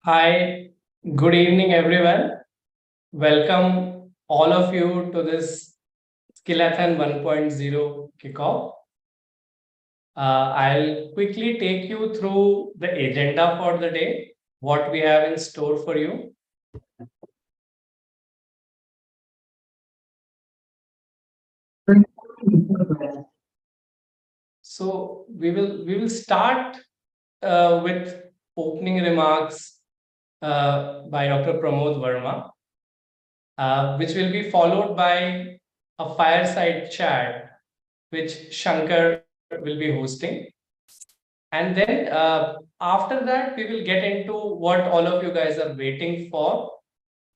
Hi, good evening, everyone. Welcome all of you to this Skill-A-Thon 1.0 kickoff. I'll quickly take you through the agenda for the day, what we have in store for you. So we will start with opening remarks by Dr. Pramod Varma, which will be followed by a fireside chat, which Shankar will be hosting. And then after that, we will get into what all of you guys are waiting for,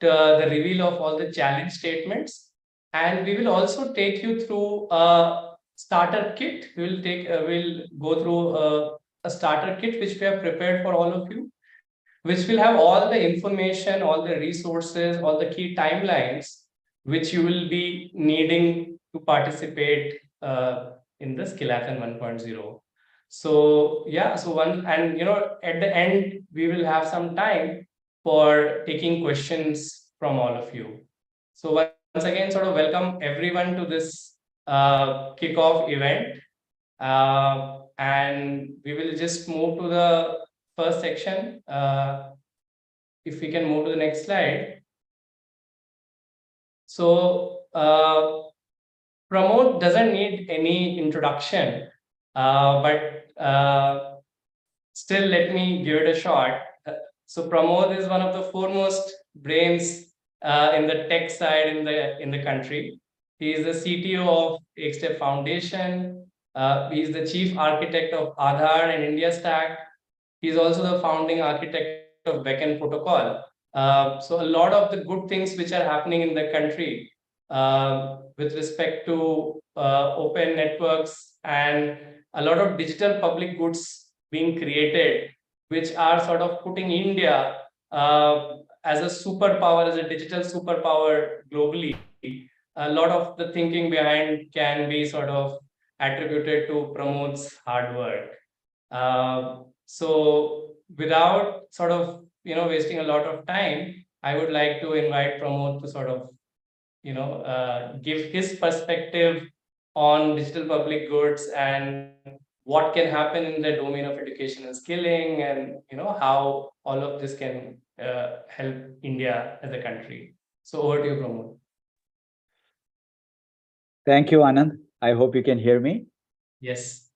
the reveal of all the challenge statements. And we will also take you through a starter kit. We'll go through a starter kit which we have prepared for all of you, which will have all the information, all the resources, all the key timelines which you will be needing to participate in the Skill-A-Thon 1.0. So yeah, at the end we will have some time for taking questions from all of you. So once again, sort of welcome everyone to this kickoff event, and we will just move to the first section. If we can move to the next slide. So Pramod doesn't need any introduction, but still let me give it a shot. So Pramod is one of the foremost brains in the tech side in the country. He is the CTO of EkStep Foundation. He is the chief architect of Aadhaar and India Stack. He is also the founding architect of backend protocol. So a lot of the good things which are happening in the country with respect to open networks and a lot of digital public goods being created, which are sort of putting India as a superpower, as a digital superpower globally. A lot of the thinking behind can be sort of attributed to Pramod's hard work. So without sort of wasting a lot of time, I would like to invite Pramod to sort of give his perspective on digital public goods and what can happen in the domain of education and skilling, and how all of this can help India as a country. So over to you, Pramod. Thank you, Anand. I hope you can hear me. Yes.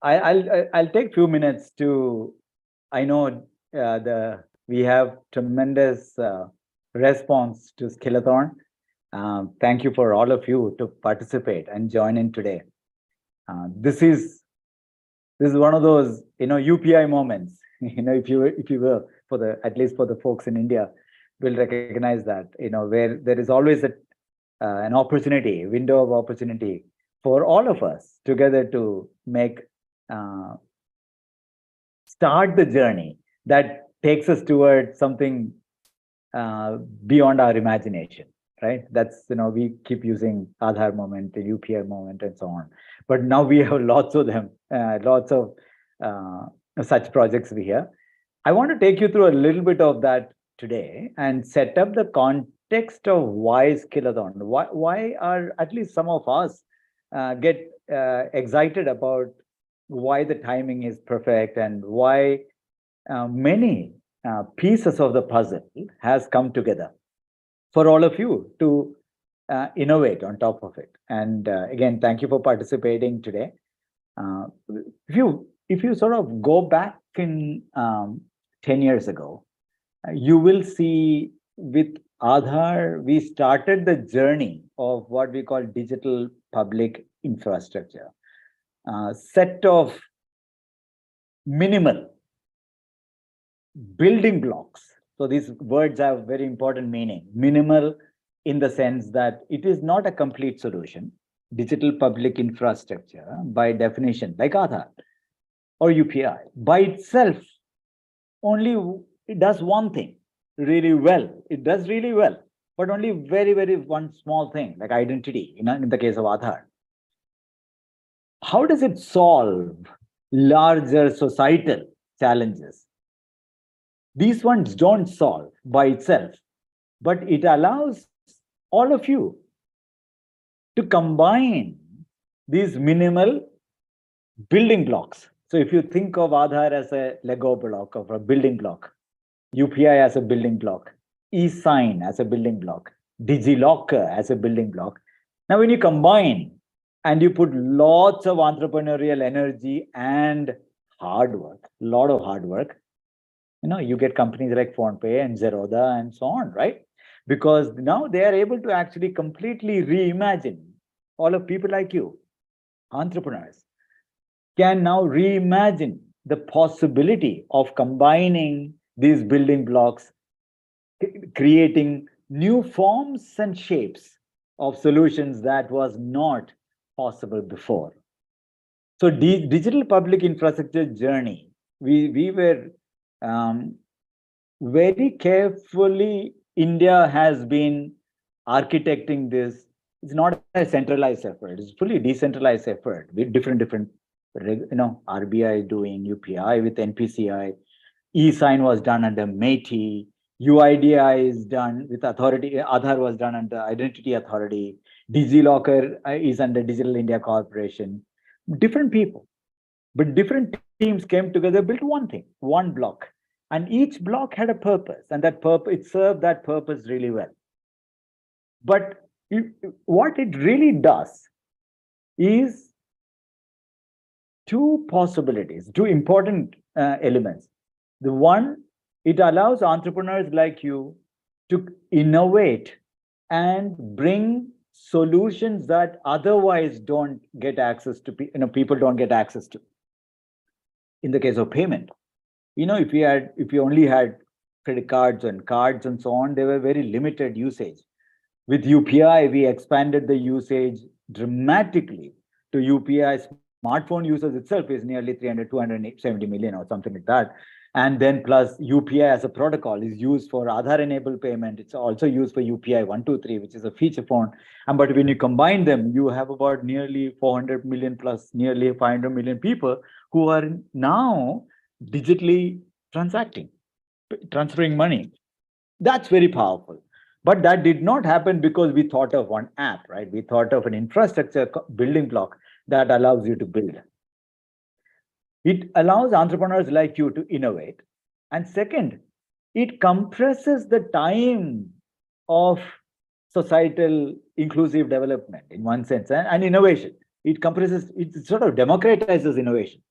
I'll take few minutes to. I know we have tremendous response to Skill-A-Thon. Thank you for all of you to participate and join in today. This is one of those UPI moments. If you will, at least for the folks in India, will recognize that where there is always an opportunity, window of opportunity for all of us together to make start the journey that takes us towards something beyond our imagination, right? That's we keep using Aadhaar moment, the UPI moment, and so on. But now we have lots of them, lots of such projects we have. I want to take you through a little bit of that today and set up the context of why Skill-A-Thon. Why are at least some of us get excited about why the timing is perfect and why many pieces of the puzzle has come together for all of you to innovate on top of it. And again, thank you for participating today. If you sort of go back in 10 years ago, you will see with Aadhaar, we started the journey of what we call digital public infrastructure, set of minimal building blocks. So these words have very important meaning. Minimal in the sense that it is not a complete solution. Digital public infrastructure, by definition, like Aadhaar or UPI, by itself, only it does one thing really well. It does really well, but only very, very one small thing, like identity, in the case of Aadhaar. How does it solve larger societal challenges? These ones don't solve by itself, but it allows all of you to combine these minimal building blocks. So if you think of Aadhaar as a Lego block of a building block, UPI as a building block, e-sign as a building block, DigiLocker as a building block. Now, when you combine and you put lots of entrepreneurial energy and hard work, a lot of hard work, you get companies like PhonePe and Zerodha and so on, right? Because now they are able to actually completely reimagine. All of people like you, entrepreneurs, can now reimagine the possibility of combining these building blocks, creating new forms and shapes of solutions that was not possible before. So digital public infrastructure journey, we were very carefully, India has been architecting this. It's not a centralized effort, it's fully decentralized effort with different, RBI doing UPI with NPCI, e-sign was done under MeitY, UIDI is done with authority, Aadhaar was done under Identity Authority, DigiLocker is under Digital India Corporation. Different people, but different teams came together, built one thing, one block. And each block had a purpose, and that purpose, it served that purpose really well. But what it really does is two possibilities, two important elements. The one, it allows entrepreneurs like you to innovate and bring solutions that otherwise don't get access to, people don't get access to. In the case of payment, if you only had credit cards and so on, they were very limited usage. With UPI, we expanded the usage dramatically to UPI. Smartphone users itself is nearly 270 million or something like that. And then plus UPI as a protocol is used for Aadhaar-enabled payment. It's also used for UPI 123, which is a feature phone. But when you combine them, you have about nearly 400 million plus nearly 500 million people who are now digitally transferring money. That's very powerful. But that did not happen because we thought of one app, right? We thought of an infrastructure building block that allows you to build. It allows entrepreneurs like you to innovate. And second, it compresses the time of societal inclusive development in one sense, and innovation. It compresses, it sort of democratizes innovation.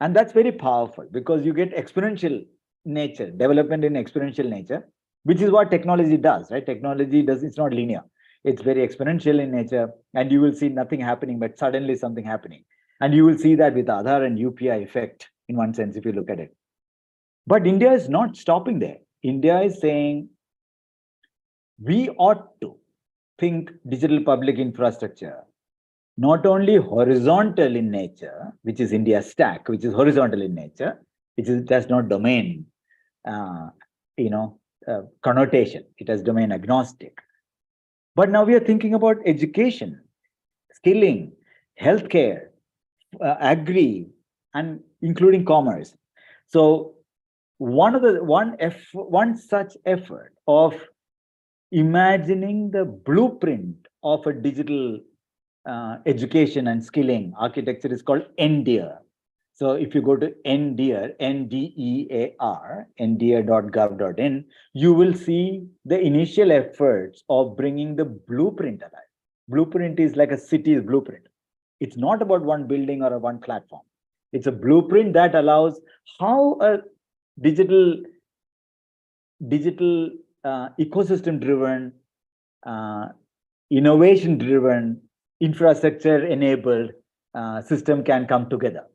And that's very powerful because you get exponential nature, development in exponential nature, which is what technology does, right? Technology it's not linear. It's very exponential in nature, and you will see nothing happening, but suddenly something happening. And you will see that with Aadhaar and UPI effect in one sense, if you look at it. But India is not stopping there. India is saying we ought to think digital public infrastructure not only horizontal in nature, which is India's stack, which is horizontal in nature, that's not domain, connotation. It has domain agnostic. But now we are thinking about education, skilling, healthcare, agri, and including commerce. So one such effort of imagining the blueprint of a digital education and skilling architecture is called NDEAR. So if you go to NDEAR, NDEAR, ndear.gov.in, you will see the initial efforts of bringing the blueprint alive. Blueprint is like a city's blueprint. It's not about one building or one platform. It's a blueprint that allows how a digital ecosystem-driven, innovation-driven, infrastructure-enabled system can come together.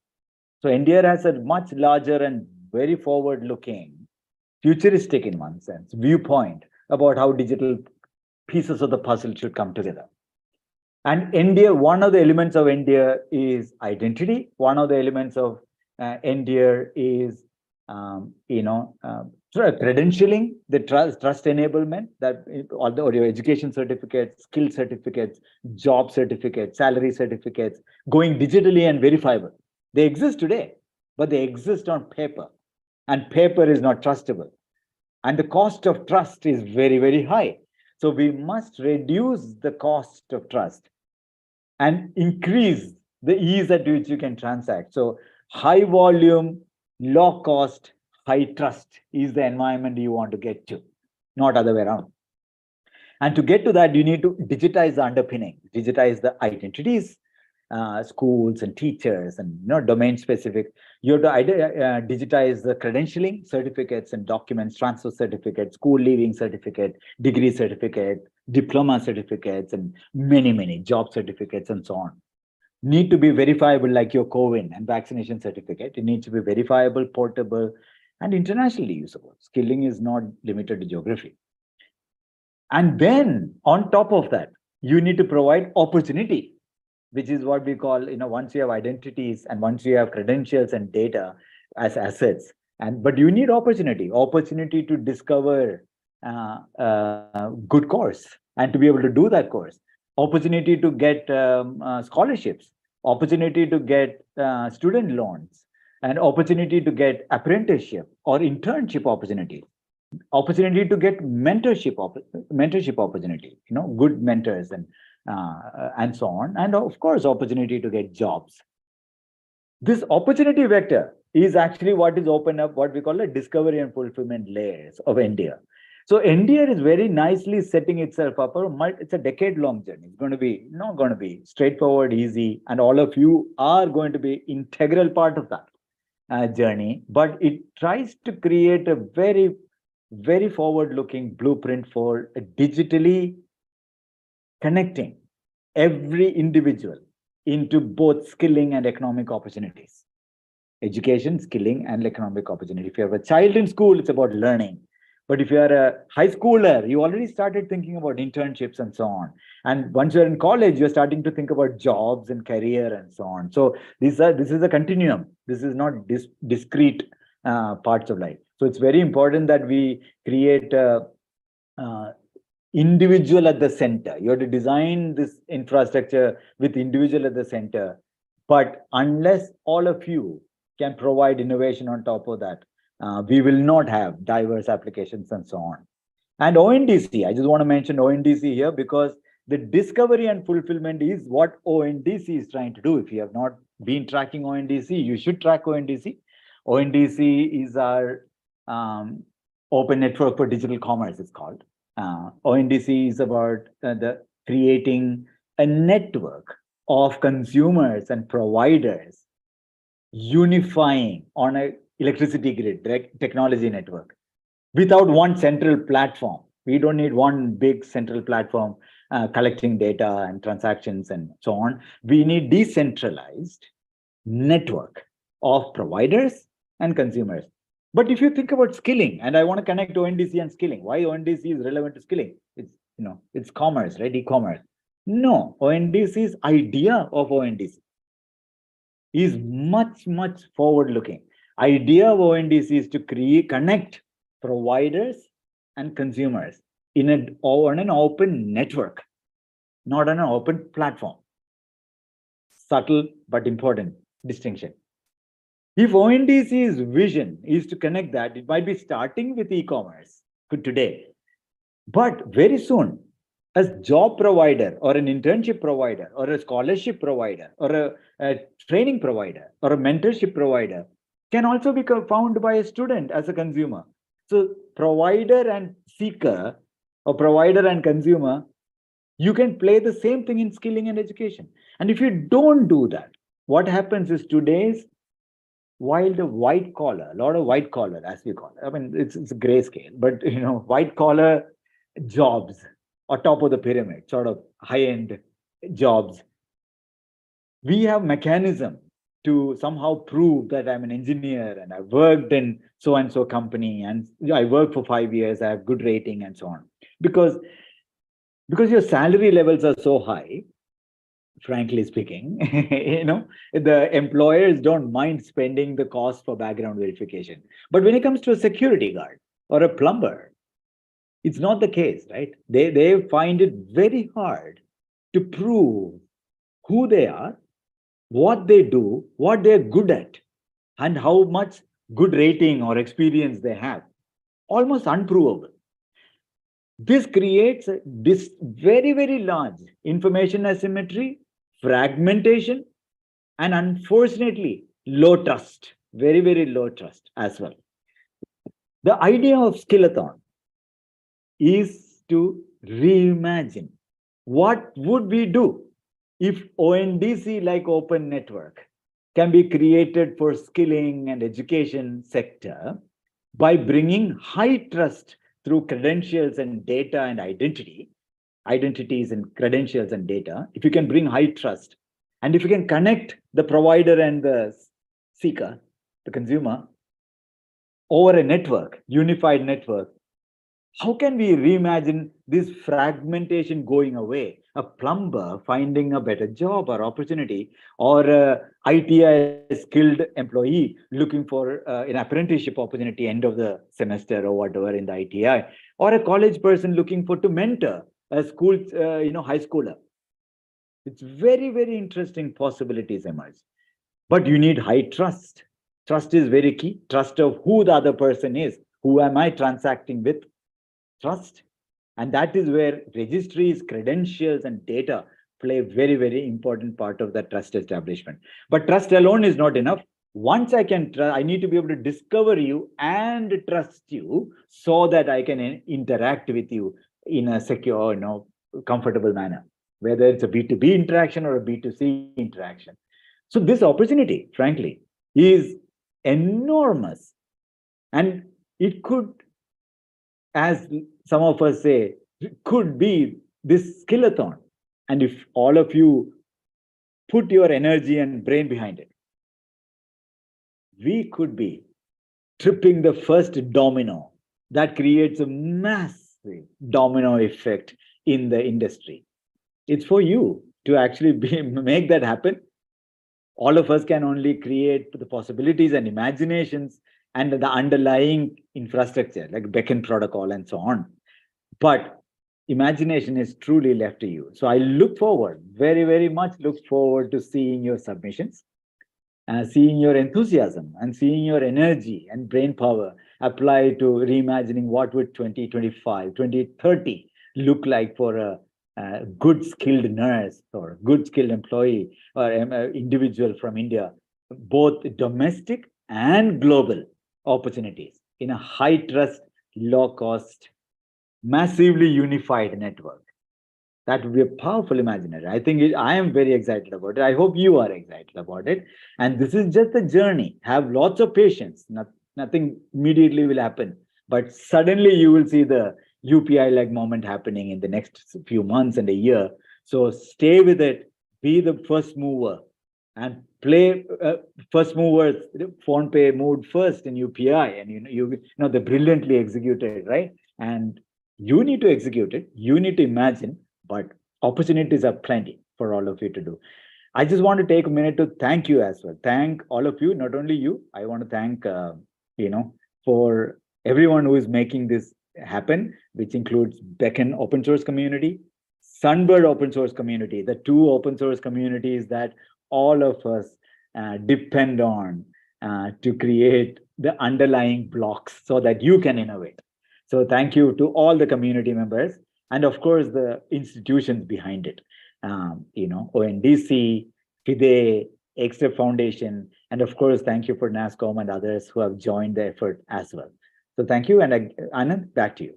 So NDEAR has a much larger and very forward-looking, futuristic in one sense, viewpoint about how digital pieces of the puzzle should come together. And NDEAR, one of the elements of NDEAR is identity. One of the elements of NDEAR is, credentialing, the trust enablement, that all your education certificates, skill certificates, job certificates, salary certificates, going digitally and verifiable. They exist today, but they exist on paper, and paper is not trustable. And the cost of trust is very, very high. So we must reduce the cost of trust and increase the ease at which you can transact. So high volume, low cost, high trust is the environment you want to get to, not other way around. And to get to that, you need to digitize the underpinning, digitize the identities, schools and teachers, and domain specific. You have to digitize the credentialing, certificates and documents, transfer certificates, school leaving certificate, degree certificate, diploma certificates, and many job certificates and so on. Need to be verifiable, like your COVID and vaccination certificate. It needs to be verifiable, portable, and internationally usable. Skilling is not limited to geography. And then on top of that, you need to provide opportunity, which is what we call, once you have identities and once you have credentials and data as assets, but you need opportunity to discover good course and to be able to do that course, opportunity to get scholarships, opportunity to get student loans, and opportunity to get apprenticeship or internship opportunity, opportunity to get mentorship opportunity, good mentors and so on, and of course opportunity to get jobs. This opportunity vector is actually what is open up what we call the discovery and fulfillment layers of India. So India is very nicely setting itself up. It's a decade-long journey. It's going to be not going to be straightforward, easy, and all of you are going to be integral part of that journey. But it tries to create a very, very forward-looking blueprint for digitally connecting every individual into both skilling and economic opportunities. Education, skilling, and economic opportunity. If you have a child in school, it's about learning. But if you are a high schooler, you already started thinking about internships and so on. And once you're in college, you're starting to think about jobs and career and so on. So this is a continuum. This is not discrete parts of life. So it's very important that we create individual at the center. You have to design this infrastructure with individual at the center. But unless all of you can provide innovation on top of that, we will not have diverse applications and so on. And ONDC, I just want to mention ONDC here because the discovery and fulfillment is what ONDC is trying to do. If you have not been tracking ONDC, you should track ONDC. ONDC is our open network for digital commerce, it's called. ONDC is about creating a network of consumers and providers unifying on a electricity grid, technology network, without one central platform. We don't need one big central platform collecting data and transactions and so on. We need decentralized network of providers and consumers. But if you think about skilling, and I want to connect ONDC and skilling, why ONDC is relevant to skilling? It's commerce, right? E-commerce. No, ONDC's idea of ONDC is much forward-looking. Idea of ONDC is to connect providers and consumers on an open network, not on an open platform. Subtle but important distinction. If ONDC's vision is to connect that, it might be starting with e-commerce today, but very soon, as job provider or an internship provider or a scholarship provider or a training provider or a mentorship provider can also be found by a student as a consumer. So provider and seeker or provider and consumer, you can play the same thing in skilling and education. And if you don't do that, what happens is while the white collar, a lot of white collar, as we call it, I mean, it's a grayscale, but white collar jobs or top of the pyramid, sort of high-end jobs, we have mechanism to somehow prove that I'm an engineer and I worked in so-and-so company and I worked for 5 years, I have good rating and so on. Because your salary levels are so high, frankly speaking, the employers don't mind spending the cost for background verification. But when it comes to a security guard or a plumber, it's not the case, right? They find it very hard to prove who they are, what they do, what they're good at, and how much good rating or experience they have. almost unprovable. This creates this very, very large information asymmetry, fragmentation, and unfortunately, low trust, very, very low trust as well. The idea of Skill-A-Thon is to reimagine what would we do if ONDC like open network can be created for skilling and education sector by bringing high trust through credentials and data and identities and credentials and data. If you can bring high trust, and if you can connect the provider and the seeker, the consumer, over a network, unified network, how can we reimagine this fragmentation going away? A plumber finding a better job or opportunity, or a ITI skilled employee looking for an apprenticeship opportunity end of the semester or whatever in the ITI, or a college person looking for to mentor a school, high schooler. It's very, very interesting possibilities emerge. But you need high trust. Trust is very key. Trust of who the other person is. Who am I transacting with? Trust. And that is where registries, credentials, and data play a very, very important part of the trust establishment. But trust alone is not enough. Once I can trust, I need to be able to discover you and trust you so that I can interact with you in a secure, comfortable manner, whether it's a B2B interaction or a B2C interaction. So this opportunity, frankly, is enormous. And it could, as some of us say, could be this Skill-A-Thon. And if all of you put your energy and brain behind it, we could be tripping the first domino that creates a massive domino effect in the industry. It's for you to actually make that happen. All of us can only create the possibilities and imaginations and the underlying infrastructure like beacon protocol and so on. But imagination is truly left to you. So I look forward, very, very much look forward to seeing your submissions, seeing your enthusiasm and seeing your energy and brain power apply to reimagining what would 2025, 2030 look like for a good skilled nurse or good skilled employee or individual from India, both domestic and global opportunities in a high trust, low cost, massively unified network. That would be a powerful imaginary. I think I am very excited about it. I hope you are excited about it. And this is just a journey. Have lots of patience. Nothing immediately will happen. But suddenly you will see the UPI-like moment happening in the next few months and a year. So stay with it. Be the first mover and play first movers. PhonePe moved first in UPI, and they brilliantly executed, right? And you need to execute it. You need to imagine, but opportunities are plenty for all of you to do. I just want to take a minute to thank you as well. Thank all of you, not only you. I want to thank, for everyone who is making this happen, which includes Beacon open source community, Sunbird open source community, the two open source communities that all of us depend on to create the underlying blocks so that you can innovate. So thank you to all the community members and of course the institutions behind it. ONDC, Fide, EkStep Foundation, and of course, thank you for NASSCOM and others who have joined the effort as well. So thank you, and Anand, back to you.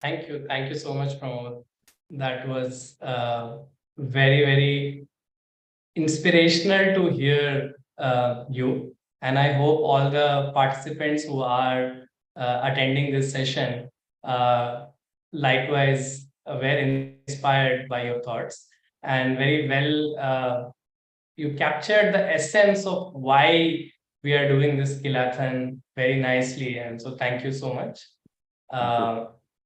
Thank you so much, Pramod. That was very, very inspirational to hear you. And I hope all the participants who are attending this session likewise were inspired by your thoughts. And very well, you captured the essence of why we are doing this Skill-A-Thon very nicely. And so thank you so much.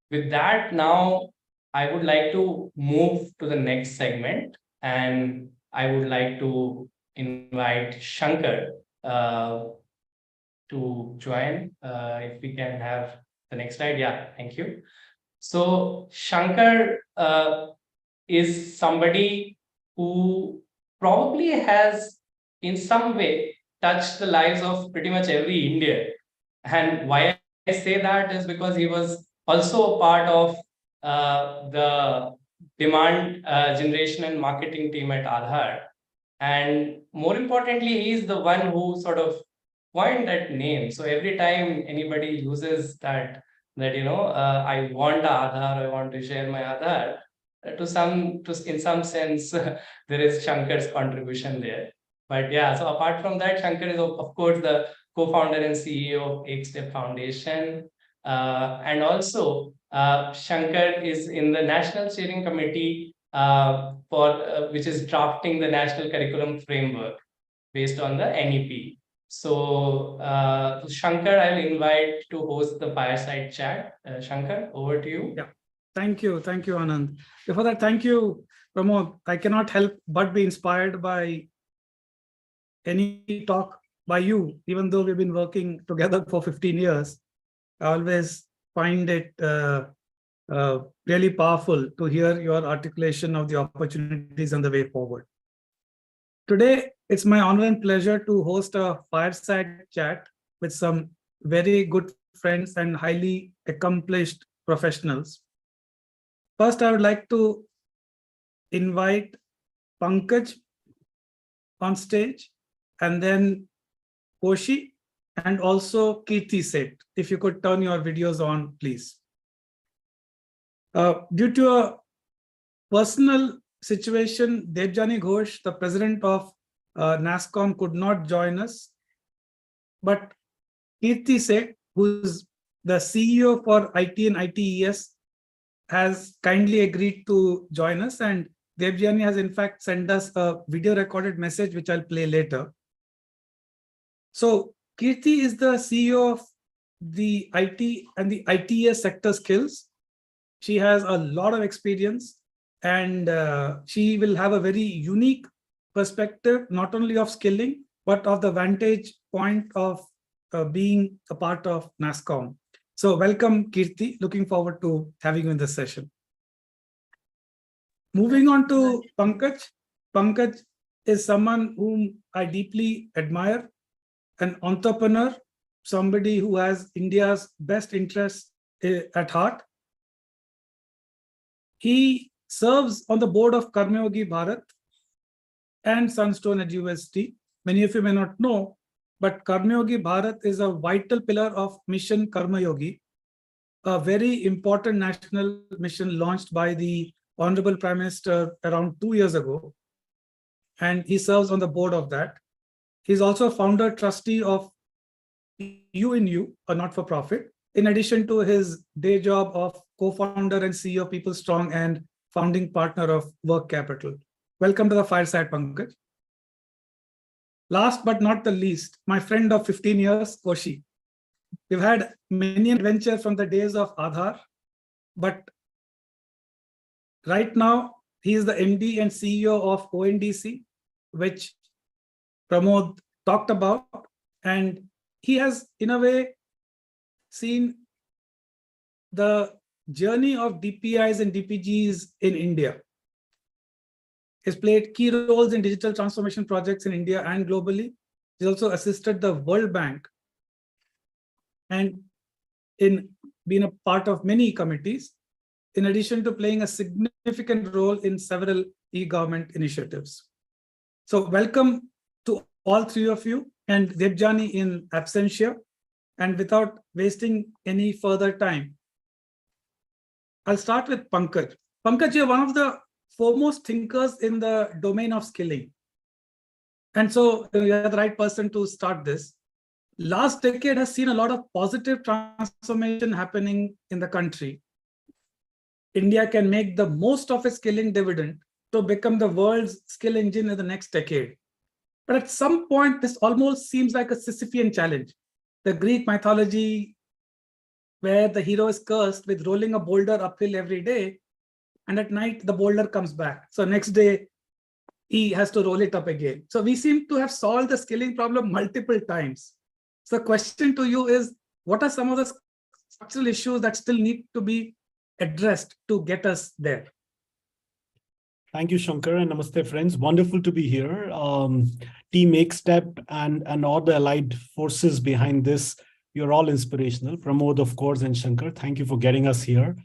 With that, now I would like to move to the next segment, and I would like to invite Shankar to join. If we can have the next slide. Yeah, thank you. So Shankar is somebody who probably has in some way touched the lives of pretty much every Indian. And why I say that is because he was also a part of the demand generation and marketing team at Aadhaar. And more importantly, he's the one who sort of coined that name. So every time anybody uses that, I want Aadhaar, I want to share my Aadhaar, in some sense, there is Shankar's contribution there. But yeah, so apart from that, Shankar is of course the co-founder and CEO of EkStep Foundation. And also, Shankar is in the National Steering Committee which is drafting the National Curriculum Framework based on the NEP. So, Shankar, I'll invite to host the fireside chat. Shankar, over to you. Yeah, thank you, Anand. Before that, thank you, Pramod. I cannot help but be inspired by any talk by you, even though we've been working together for 15 years. I always find it really powerful to hear your articulation of the opportunities and the way forward. Today, it's my honor and pleasure to host a fireside chat with some very good friends and highly accomplished professionals. First, I would like to invite Pankaj on stage, and then T.Koshy, and also Kirti Seth. If you could turn your videos on, please. Due to a personal situation, Debjani Ghosh, the president of NASSCOM, could not join us. But Kirti Seth, who's the CEO for IT and ITES, has kindly agreed to join us. And Debjani has in fact sent us a video recorded message, which I'll play later. So Kirti is the CEO of the IT and the ITES sector skills. She has a lot of experience, and she will have a very unique perspective, not only of skilling, but of the vantage point of being a part of NASSCOM. So welcome, Kirti. Looking forward to having you in this session. Moving on to Pankaj. Pankaj is someone whom I deeply admire, an entrepreneur, somebody who has India's best interests at heart. He serves on the board of Karmayogi Bharat and Sunstone at University. Many of you may not know, but Karmayogi Bharat is a vital pillar of Mission Karmayogi, a very important national mission launched by the Honorable Prime Minister around 2 years ago. And he serves on the board of that. He's also a founder trustee of U, a not-for-profit, in addition to his day job of co-founder and CEO of PeopleStrong and founding partner of WorkCapital. Welcome to the fireside, Pankaj. Last but not the least, my friend of 15 years, T.Koshy. We've had many adventures from the days of Aadhaar, but right now he is the MD and CEO of ONDC, which Pramod talked about, and he has, in a way, seen the journey of DPIs and DPGs in India. He's played key roles in digital transformation projects in India and globally. He's also assisted the World Bank and in being a part of many committees, in addition to playing a significant role in several e-government initiatives. So welcome to all three of you, and Debjani in absentia. And without wasting any further time, I'll start with Pankaj. Pankaj, you're one of the foremost thinkers in the domain of skilling. And so you're the right person to start this. Last decade has seen a lot of positive transformation happening in the country. India can make the most of its skilling dividend to become the world's skill engine in the next decade. But at some point, this almost seems like a Sisyphean challenge. The Greek mythology, where the hero is cursed with rolling a boulder uphill every day, and at night the boulder comes back. So next day, he has to roll it up again. So we seem to have solved the skilling problem multiple times. So the question to you is, what are some of the structural issues that still need to be addressed to get us there? Thank you, Shankar, and namaste, friends. Wonderful to be here. Team EkStep and all the allied forces behind this, you're all inspirational. Pramod, of course, and Shankar, thank you for getting us here.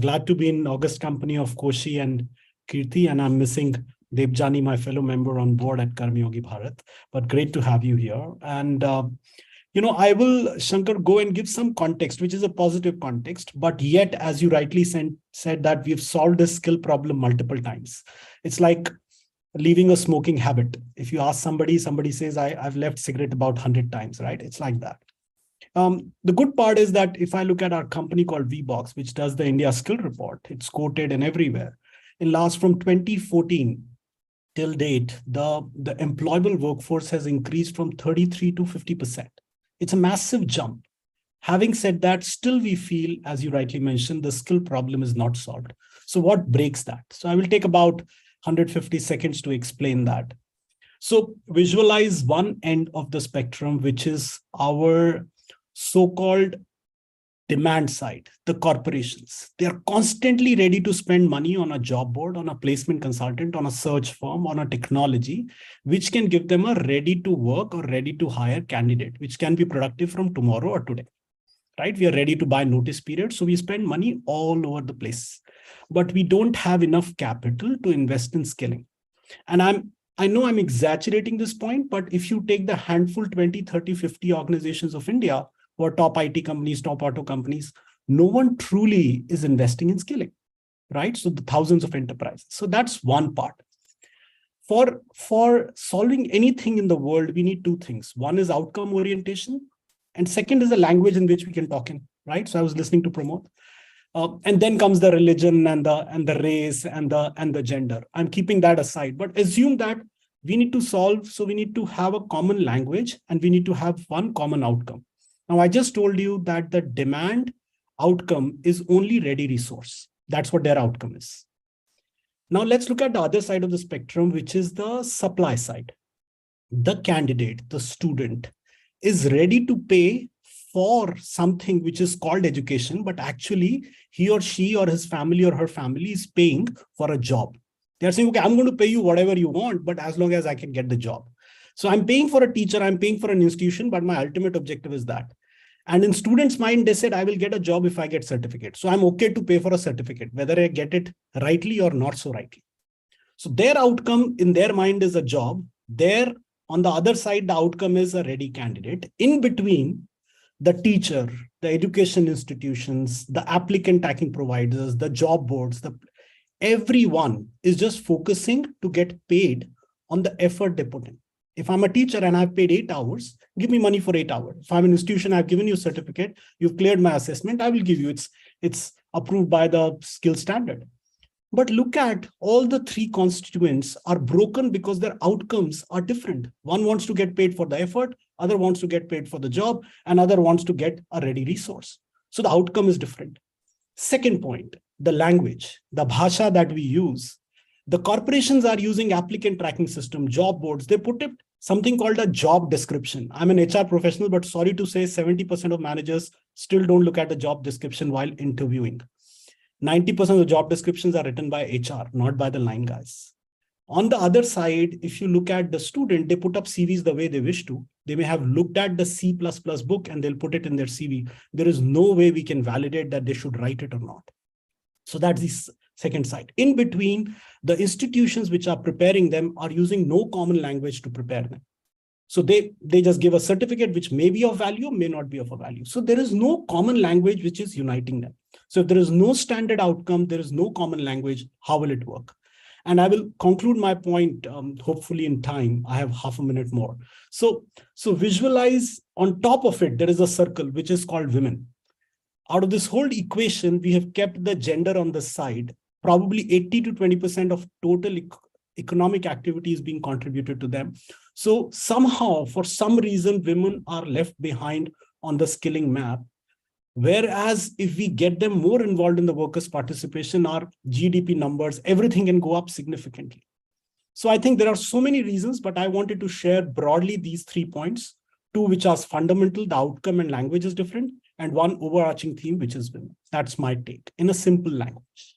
Glad to be in august company of Kickoff and Kirti, and I'm missing Debjani, my fellow member on board at Karmayogi Bharat, but great to have you here. And I will, Shankar, go and give some context, which is a positive context, but yet, as you rightly said that we've solved this skill problem multiple times. It's like leaving a smoking habit. If you ask somebody says, I've left cigarette about 100 times, right? It's like that. The good part is that if I look at our company called VBox, which does the India Skill Report, it's quoted and everywhere. In last from 2014 till date, the employable workforce has increased from 33 to 50%. It's a massive jump. Having said that, still we feel, as you rightly mentioned, the skill problem is not solved. So what breaks that? So I will take about 150 seconds to explain that. So visualize one end of the spectrum, which is our so-called demand side, the corporations. They are constantly ready to spend money on a job board, on a placement consultant, on a search firm, on a technology, which can give them a ready to work or ready to hire candidate, which can be productive from tomorrow or today, right? We are ready to buy notice period. So we spend money all over the place, but we don't have enough capital to invest in skilling. And I know I'm exaggerating this point, but if you take the handful, 20, 30, 50 organizations of India, or top IT companies, top auto companies, no one truly is investing in skilling, right? So the thousands of enterprises. So that's one part. For solving anything in the world, we need two things. One is outcome orientation, and second is the language in which we can talk in, right? So I was listening to Pramod. And then comes the religion and the race and the gender. I'm keeping that aside, but assume that we need to solve, so we need to have a common language and we need to have one common outcome. Now, I just told you that the demand outcome is only ready resource. That's what their outcome is. Now, let's look at the other side of the spectrum, which is the supply side. The candidate, the student, is ready to pay for something which is called education, but actually he or she or his family or her family is paying for a job. They're saying, okay, I'm going to pay you whatever you want, but as long as I can get the job. So I'm paying for a teacher, I'm paying for an institution, but my ultimate objective is that. And in students' mind, they said, I will get a job if I get certificate. So I'm okay to pay for a certificate, whether I get it rightly or not so rightly. So their outcome in their mind is a job. There, on the other side, the outcome is a ready candidate. In between, the teacher, the education institutions, the applicant tracking providers, the job boards, everyone is just focusing to get paid on the effort they put in. If I'm a teacher and I've paid 8 hours, give me money for 8 hours. If I'm an institution, I've given you a certificate, you've cleared my assessment, I will give you. It's approved by the skill standard. But look at all the three constituents are broken because their outcomes are different. One wants to get paid for the effort, other wants to get paid for the job, and other wants to get a ready resource. So the outcome is different. Second point, the language, the bhasha that we use. The corporations are using applicant tracking system, job boards. They put it something called a job description. I'm an HR professional, but sorry to say 70% of managers still don't look at the job description while interviewing. 90% of the job descriptions are written by HR, not by the line guys. On the other side, if you look at the student, they put up CVs the way they wish to. They may have looked at the C++ book and they'll put it in their CV. There is no way we can validate that they should write it or not. So that's the second side. In between, the institutions which are preparing them are using no common language to prepare them. So they just give a certificate which may be of value, may not be of a value. So there is no common language which is uniting them. So if there is no standard outcome, there is no common language, how will it work? And I will conclude my point, hopefully in time. I have half a minute more. So visualize on top of it, there is a circle which is called women. Out of this whole equation, we have kept the gender on the side. Probably 80 to 20% of total economic activity is being contributed to them. So somehow, for some reason, women are left behind on the skilling map. Whereas if we get them more involved in the workers' participation, our GDP numbers, everything can go up significantly. So I think there are so many reasons, but I wanted to share broadly these 3 points, 2 which are fundamental, the outcome and language is different, and one overarching theme, which is women. That's my take in a simple language.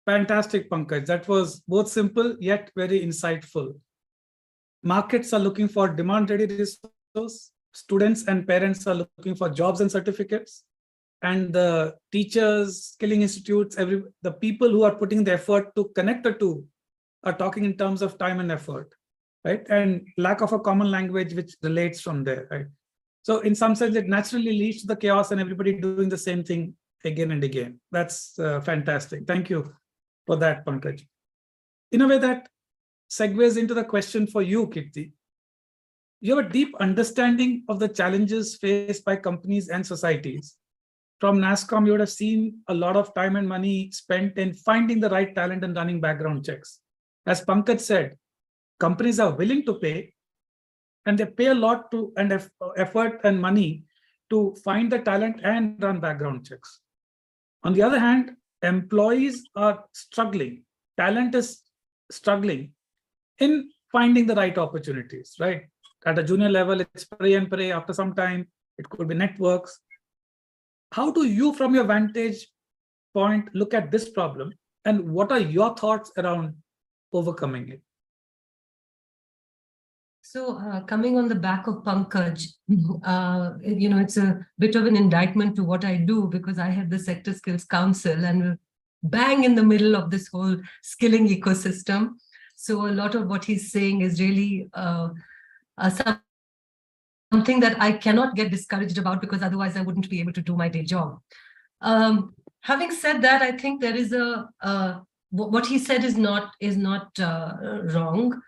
Fantastic, Pankaj. That was both simple yet very insightful. Markets are looking for demand-ready resources. Students and parents are looking for jobs and certificates. And the teachers, skilling institutes, the people who are putting the effort to connect the two are talking in terms of time and effort, right? And lack of a common language which relates from there, right? So in some sense, it naturally leads to the chaos and everybody doing the same thing again and again. That's fantastic. Thank you for that, Pankaj. In a way that segues into the question for you, Kirti. You have a deep understanding of the challenges faced by companies and societies. From NASSCOM, you would have seen a lot of time and money spent in finding the right talent and running background checks. As Pankaj said, companies are willing to pay, and they pay a lot to and effort and money to find the talent and run background checks. On the other hand, employees are struggling. Talent is struggling in finding the right opportunities, right? At a junior level, it's pray and pray. After some time, it could be networks. How do you, from your vantage point, look at this problem? And what are your thoughts around overcoming it? So coming on the back of Pankaj, it's a bit of an indictment to what I do, because I have the Sector Skills Council and we're bang in the middle of this whole skilling ecosystem. So a lot of what he's saying is really something that I cannot get discouraged about, because otherwise I wouldn't be able to do my day job. Having said that, I think there is what he said is not wrong.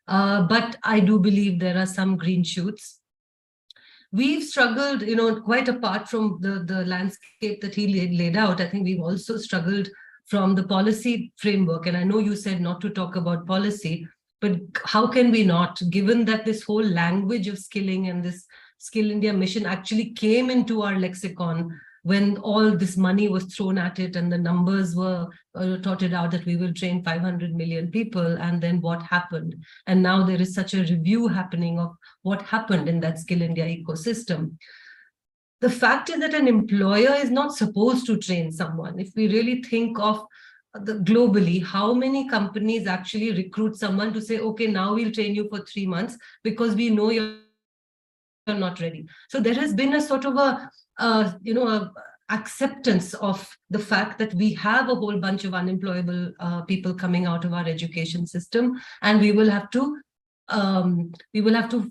But I do believe there are some green shoots. We've struggled, quite apart from the landscape that he laid out. I think we've also struggled from the policy framework. And I know you said not to talk about policy, but how can we not, given that this whole language of skilling and this Skill India mission actually came into our lexicon when all this money was thrown at it and the numbers were trotted out that we will train 500 million people, and then what happened? And now there is such a review happening of what happened in that Skill India ecosystem. The fact is that an employer is not supposed to train someone. If we really think of globally, how many companies actually recruit someone to say, okay, now we'll train you for 3 months because we know you're not ready. So there has been a sort of a acceptance of the fact that we have a whole bunch of unemployable people coming out of our education system, and we will have to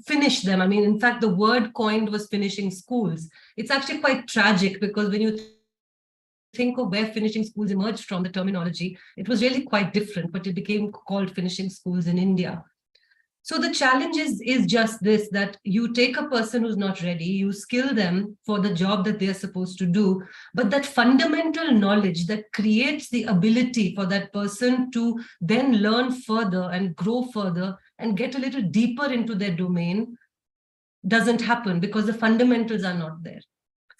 finish them. I mean, in fact, the word coined was finishing schools. It's actually quite tragic, because when you think of where finishing schools emerged from, the terminology, it was really quite different, but it became called finishing schools in India. So the challenge is just this, that you take a person who's not ready, you skill them for the job that they're supposed to do, but that fundamental knowledge that creates the ability for that person to then learn further and grow further and get a little deeper into their domain doesn't happen, because the fundamentals are not there.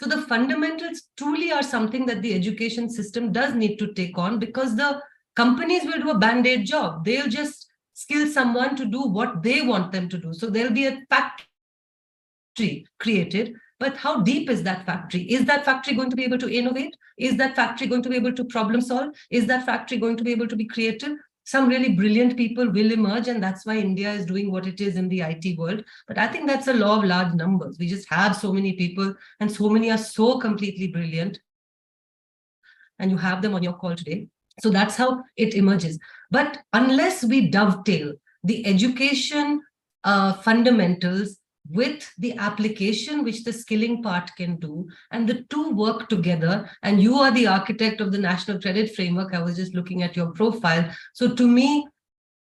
So the fundamentals truly are something that the education system does need to take on, because the companies will do a band-aid job. They'll just skill someone to do what they want them to do. So there'll be a factory created, but how deep is that factory? Is that factory going to be able to innovate? Is that factory going to be able to problem solve? Is that factory going to be able to be creative? Some really brilliant people will emerge, and that's why India is doing what it is in the IT world. But I think that's a law of large numbers. We just have so many people, and so many are so completely brilliant. And you have them on your call today. So that's how it emerges. But unless we dovetail the education fundamentals with the application, which the skilling part can do, and the two work together, and you are the architect of the National Credit Framework. I was just looking at your profile. So to me,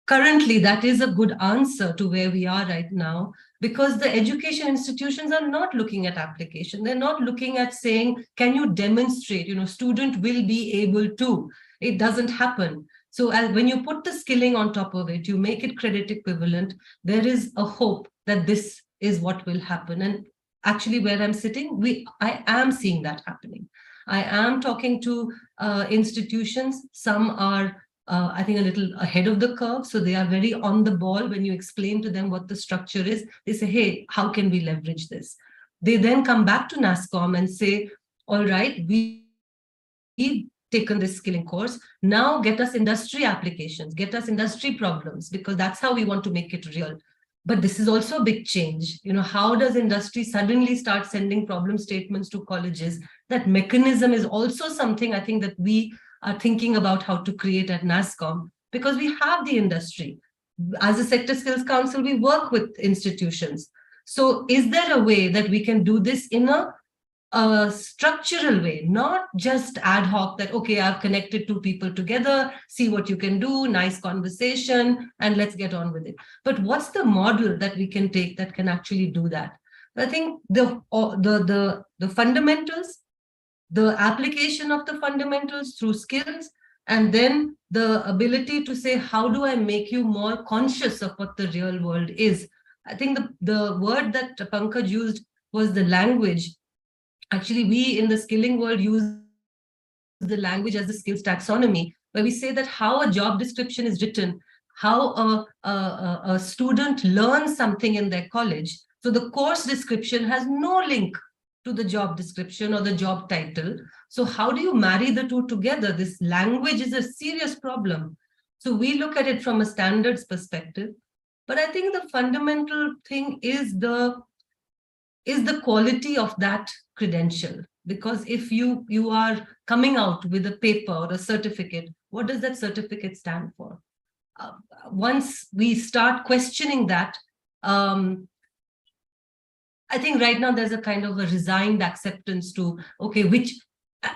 currently, that is a good answer to where we are right now, because the education institutions are not looking at application. They're not looking at saying, can you demonstrate, student will be able to. It doesn't happen. So when you put the skilling on top of it, you make it credit equivalent, there is a hope that this is what will happen. And actually where I'm sitting, I am seeing that happening. I am talking to institutions. Some are, I think, a little ahead of the curve. So they are very on the ball. When you explain to them what the structure is, they say, hey, how can we leverage this? They then come back to NASSCOM and say, all right, we taken this skilling course. Now get us industry applications, get us industry problems, because that's how we want to make it real. But this is also a big change. How does industry suddenly start sending problem statements to colleges? That mechanism is also something I think that we are thinking about how to create at NASSCOM, because we have the industry. As a Sector Skills Council, we work with institutions. So is there a way that we can do this in a structural way, not just ad hoc that, okay, I've connected two people together, see what you can do, nice conversation, and let's get on with it. But what's the model that we can take that can actually do that? I think the fundamentals, the application of the fundamentals through skills, and then the ability to say, how do I make you more conscious of what the real world is? I think the word that Pankaj used was the language. Actually, we in the skilling world use the language as the skills taxonomy, where we say that how a job description is written, how a student learns something in their college. So the course description has no link to the job description or the job title. So how do you marry the two together? This language is a serious problem. So we look at it from a standards perspective. But I think the fundamental thing is the quality of that credential. Because if you are coming out with a paper or a certificate, what does that certificate stand for? Once we start questioning that, I think right now there's a kind of a resigned acceptance to, okay,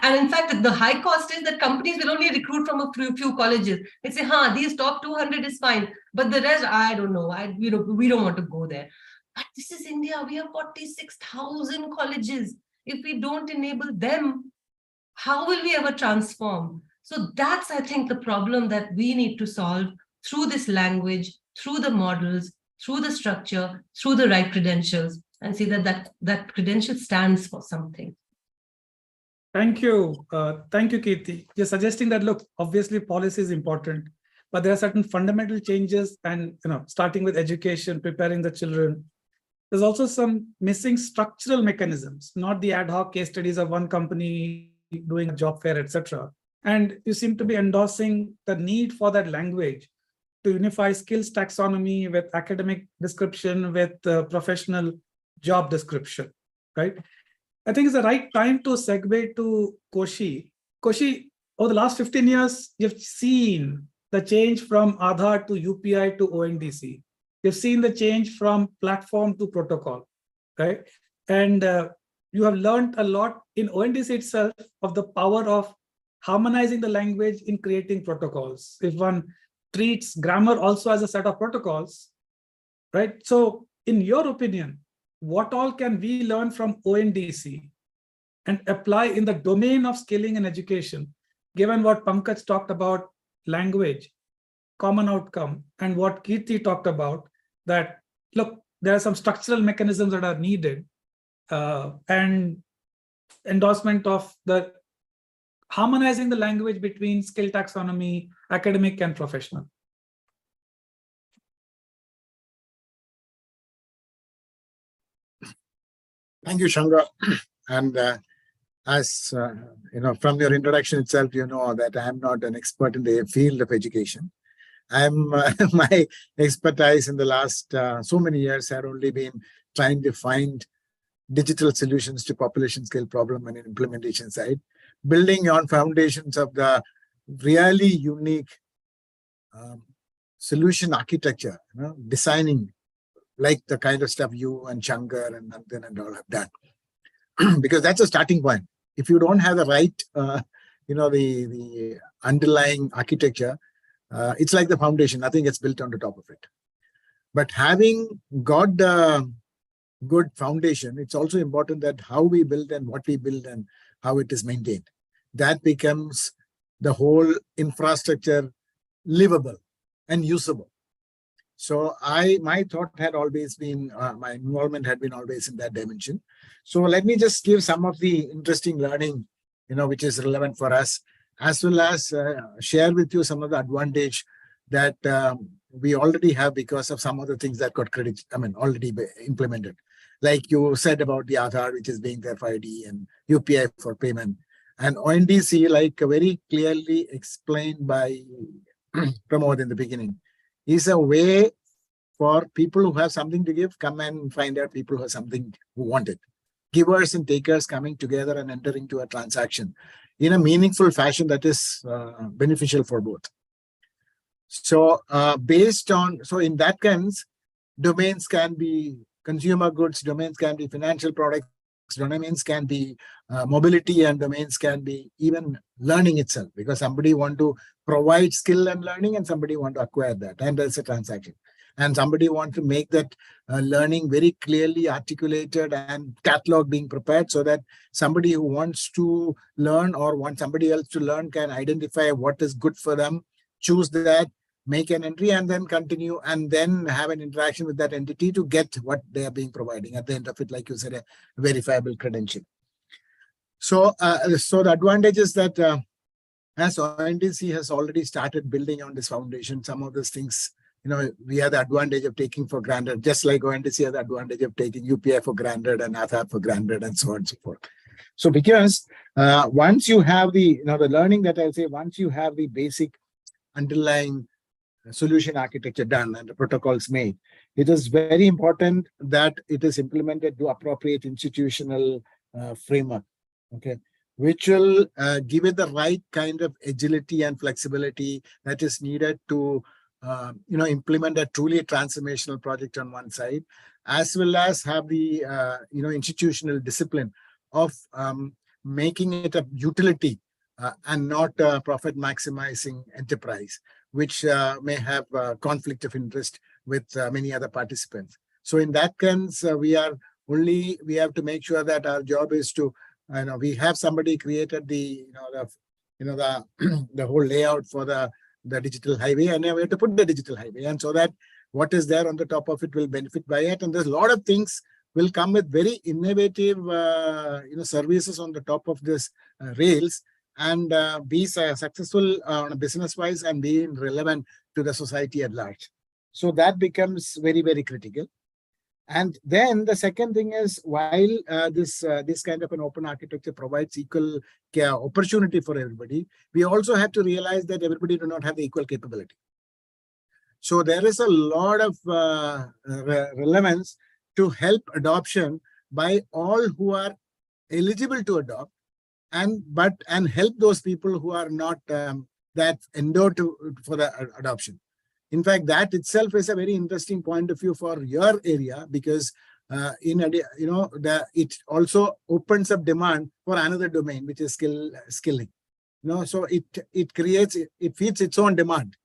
and in fact, the high cost is that companies will only recruit from a few colleges. They say, these top 200 is fine, but the rest, I don't know. We don't want to go there. But this is India. We have 46,000 colleges. If we don't enable them, how will we ever transform? So that's, I think, the problem that we need to solve through this language, through the models, through the structure, through the right credentials, and see that credential stands for something. Thank you. Thank you, Kirti. You're suggesting that, look, obviously policy is important, but there are certain fundamental changes, and starting with education, preparing the children. There's also some missing structural mechanisms, not the ad hoc case studies of one company doing a job fair, etc. And you seem to be endorsing the need for that language to unify skills taxonomy with academic description, with professional job description, right? I think it's the right time to segue to Kickoff. Kickoff, over the last 15 years, you've seen the change from Aadhaar to UPI to ONDC. You've seen the change from platform to protocol, right? And you have learned a lot in ONDC itself of the power of harmonizing the language in creating protocols. If one treats grammar also as a set of protocols, right? So in your opinion, what all can we learn from ONDC and apply in the domain of skilling and education, given what Pankaj talked about, language, common outcome, and what Kirti talked about, that, look, there are some structural mechanisms that are needed, and endorsement of the harmonizing the language between skill taxonomy, academic and professional. Thank you, Shankar. And as from your introduction itself, you know that I'm not an expert in the field of education. My expertise in the last so many years had only been trying to find digital solutions to population scale problem and implementation side, building on foundations of the really unique solution architecture, designing like the kind of stuff you and Shankar and Nandan and all have done. Because that's a starting point. If you don't have the right, the underlying architecture, it's like the foundation, nothing gets built on the top of it. But having got the good foundation, it's also important that how we build and what we build and how it is maintained. That becomes the whole infrastructure livable and usable. So my thought had always been, my involvement had been always in that dimension. So let me just give some of the interesting learning, which is relevant for us, as well as share with you some of the advantage that we already have because of some of the things that got already implemented. Like you said about the Aadhaar, which is being there for ID and UPI for payment. And ONDC, like very clearly explained by Pramod in the beginning, is a way for people who have something to give, come and find out people who have something who want it. Givers and takers coming together and entering into a transaction in a meaningful fashion that is beneficial for both. So in that sense, domains can be consumer goods, domains can be financial products, domains can be mobility, and domains can be even learning itself, because somebody want to provide skill and learning and somebody want to acquire that, and there's a transaction. And somebody want to make that learning very clearly articulated and catalog being prepared so that somebody who wants to learn or wants somebody else to learn can identify what is good for them, choose that, make an entry, and then continue, and then have an interaction with that entity to get what they are being providing at the end of it, like you said, a verifiable credential. So, the advantage is that as ONDC has already started building on this foundation, some of those things, we have the advantage of taking for granted, just like ONDC has the advantage of taking UPI for granted and Aadhaar for granted and so on and so forth. So because once you have the learning that I'll say, once you have the basic underlying solution architecture done and the protocols made, it is very important that it is implemented to appropriate institutional framework, okay, which will give it the right kind of agility and flexibility that is needed to implement a truly transformational project on one side, as well as have the institutional discipline of making it a utility and not a profit maximizing enterprise, which may have conflict of interest with many other participants. So in that sense, we have to make sure that our job is to, we have somebody created the whole layout for the digital highway, and we have to put the digital highway, and so that what is there on the top of it will benefit by it. And there's a lot of things will come with very innovative services on the top of this rails, and be successful business-wise and being relevant to the society at large. So that becomes very, very critical. And then the second thing is, while this kind of an open architecture provides equal opportunity for everybody, we also have to realize that everybody do not have the equal capability. So there is a lot of relevance to help adoption by all who are eligible to adopt, and help those people who are not that endowed for the adoption. In fact, that itself is a very interesting point of view for your area, because it also opens up demand for another domain, which is skilling. So it feeds its own demand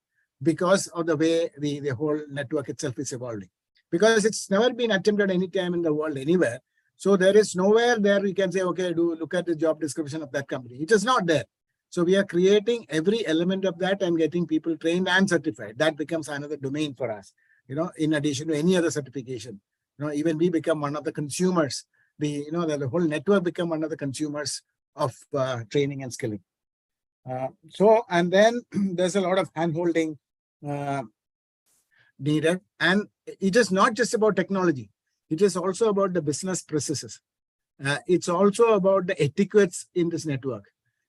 because of the way the whole network itself is evolving. Because it's never been attempted any time in the world anywhere. So there is nowhere there we can say, okay, look at the job description of that company. It is not there. So we are creating every element of that and getting people trained and certified. That becomes another domain for us, in addition to any other certification. Even we become one of the consumers. The whole network become one of the consumers of training and skilling. And then there's a lot of hand-holding needed. And it is not just about technology. It is also about the business processes. It's also about the etiquettes in this network.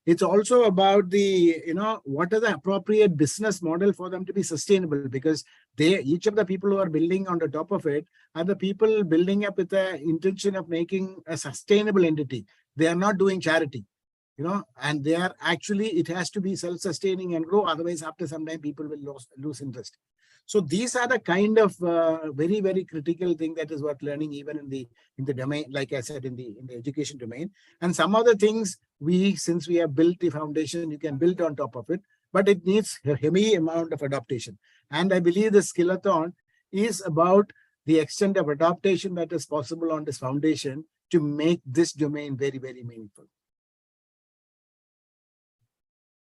It's also about the, what are the appropriate business model for them to be sustainable, because each of the people who are building on the top of it are the people building up with the intention of making a sustainable entity. They are not doing charity, and they are actually, it has to be self-sustaining and grow. Otherwise, after some time, people will lose interest. So these are the kind of very, very critical thing that is worth learning, even in the domain, like I said, in the education domain. And some other things since we have built the foundation, you can build on top of it, but it needs a heavy amount of adaptation. And I believe the Skill-A-Thon is about the extent of adaptation that is possible on this foundation to make this domain very, very meaningful.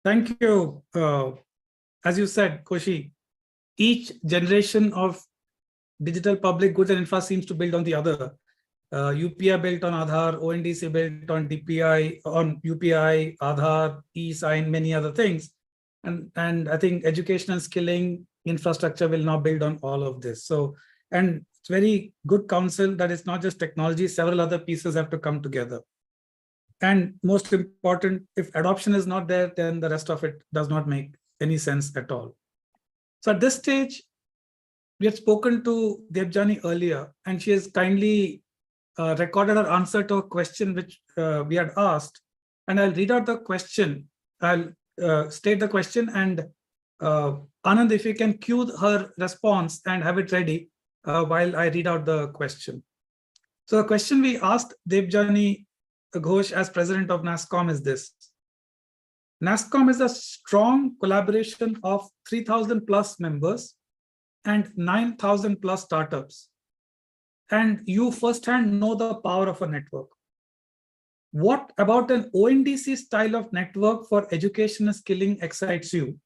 Thank you. As you said, Koshy, each generation of digital public goods and infra seems to build on the other. UPI built on Aadhaar, ONDC built on DPI, on UPI, Aadhaar, e-sign, many other things. And I think education and skilling infrastructure will now build on all of this. So, and it's very good counsel that it's not just technology, several other pieces have to come together. And most important, if adoption is not there, then the rest of it does not make any sense at all. So at this stage, we had spoken to Debjani earlier, and she has kindly recorded her answer to a question which we had asked. And I'll read out the question. I'll state the question, and Anand, if you can cue her response and have it ready while I read out the question. So the question we asked Debjani Ghosh as president of NASSCOM is this. NASSCOM is a strong collaboration of 3,000 plus members and 9,000 plus startups. And you firsthand know the power of a network. What about an ONDC style of network for education and skilling excites you?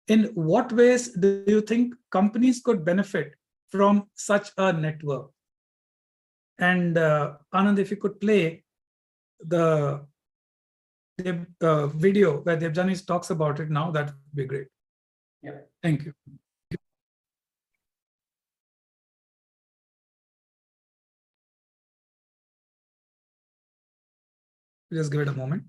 In what ways do you think companies could benefit from such a network? And Anand, if you could play the video where Debjani talks about it now, that would be great. Yeah. Thank you. Just give it a moment.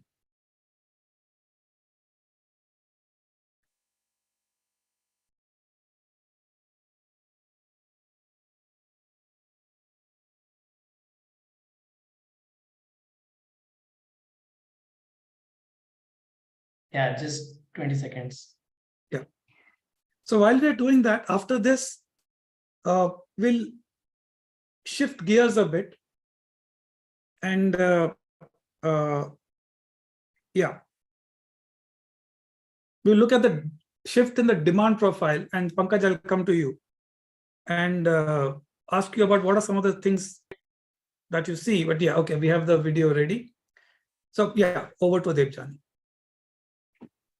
Yeah, just 20 seconds. Yeah. So while we're doing that, after this, we'll shift gears a bit. And yeah, we'll look at the shift in the demand profile. And Pankaj, I'll come to you and ask you about what are some of the things that you see. But yeah, okay, we have the video ready. So yeah, over to Debjani.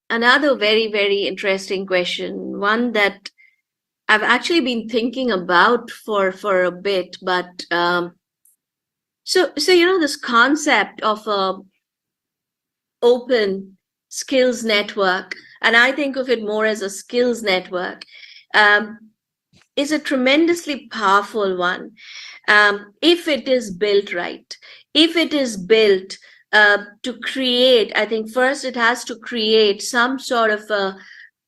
Another very, very interesting question, one that I've actually been thinking about for a bit, but so this concept of a open skills network, and I think of it more as a skills network, is a tremendously powerful one if it is built right. If it is built to create, I think first it has to create some sort of a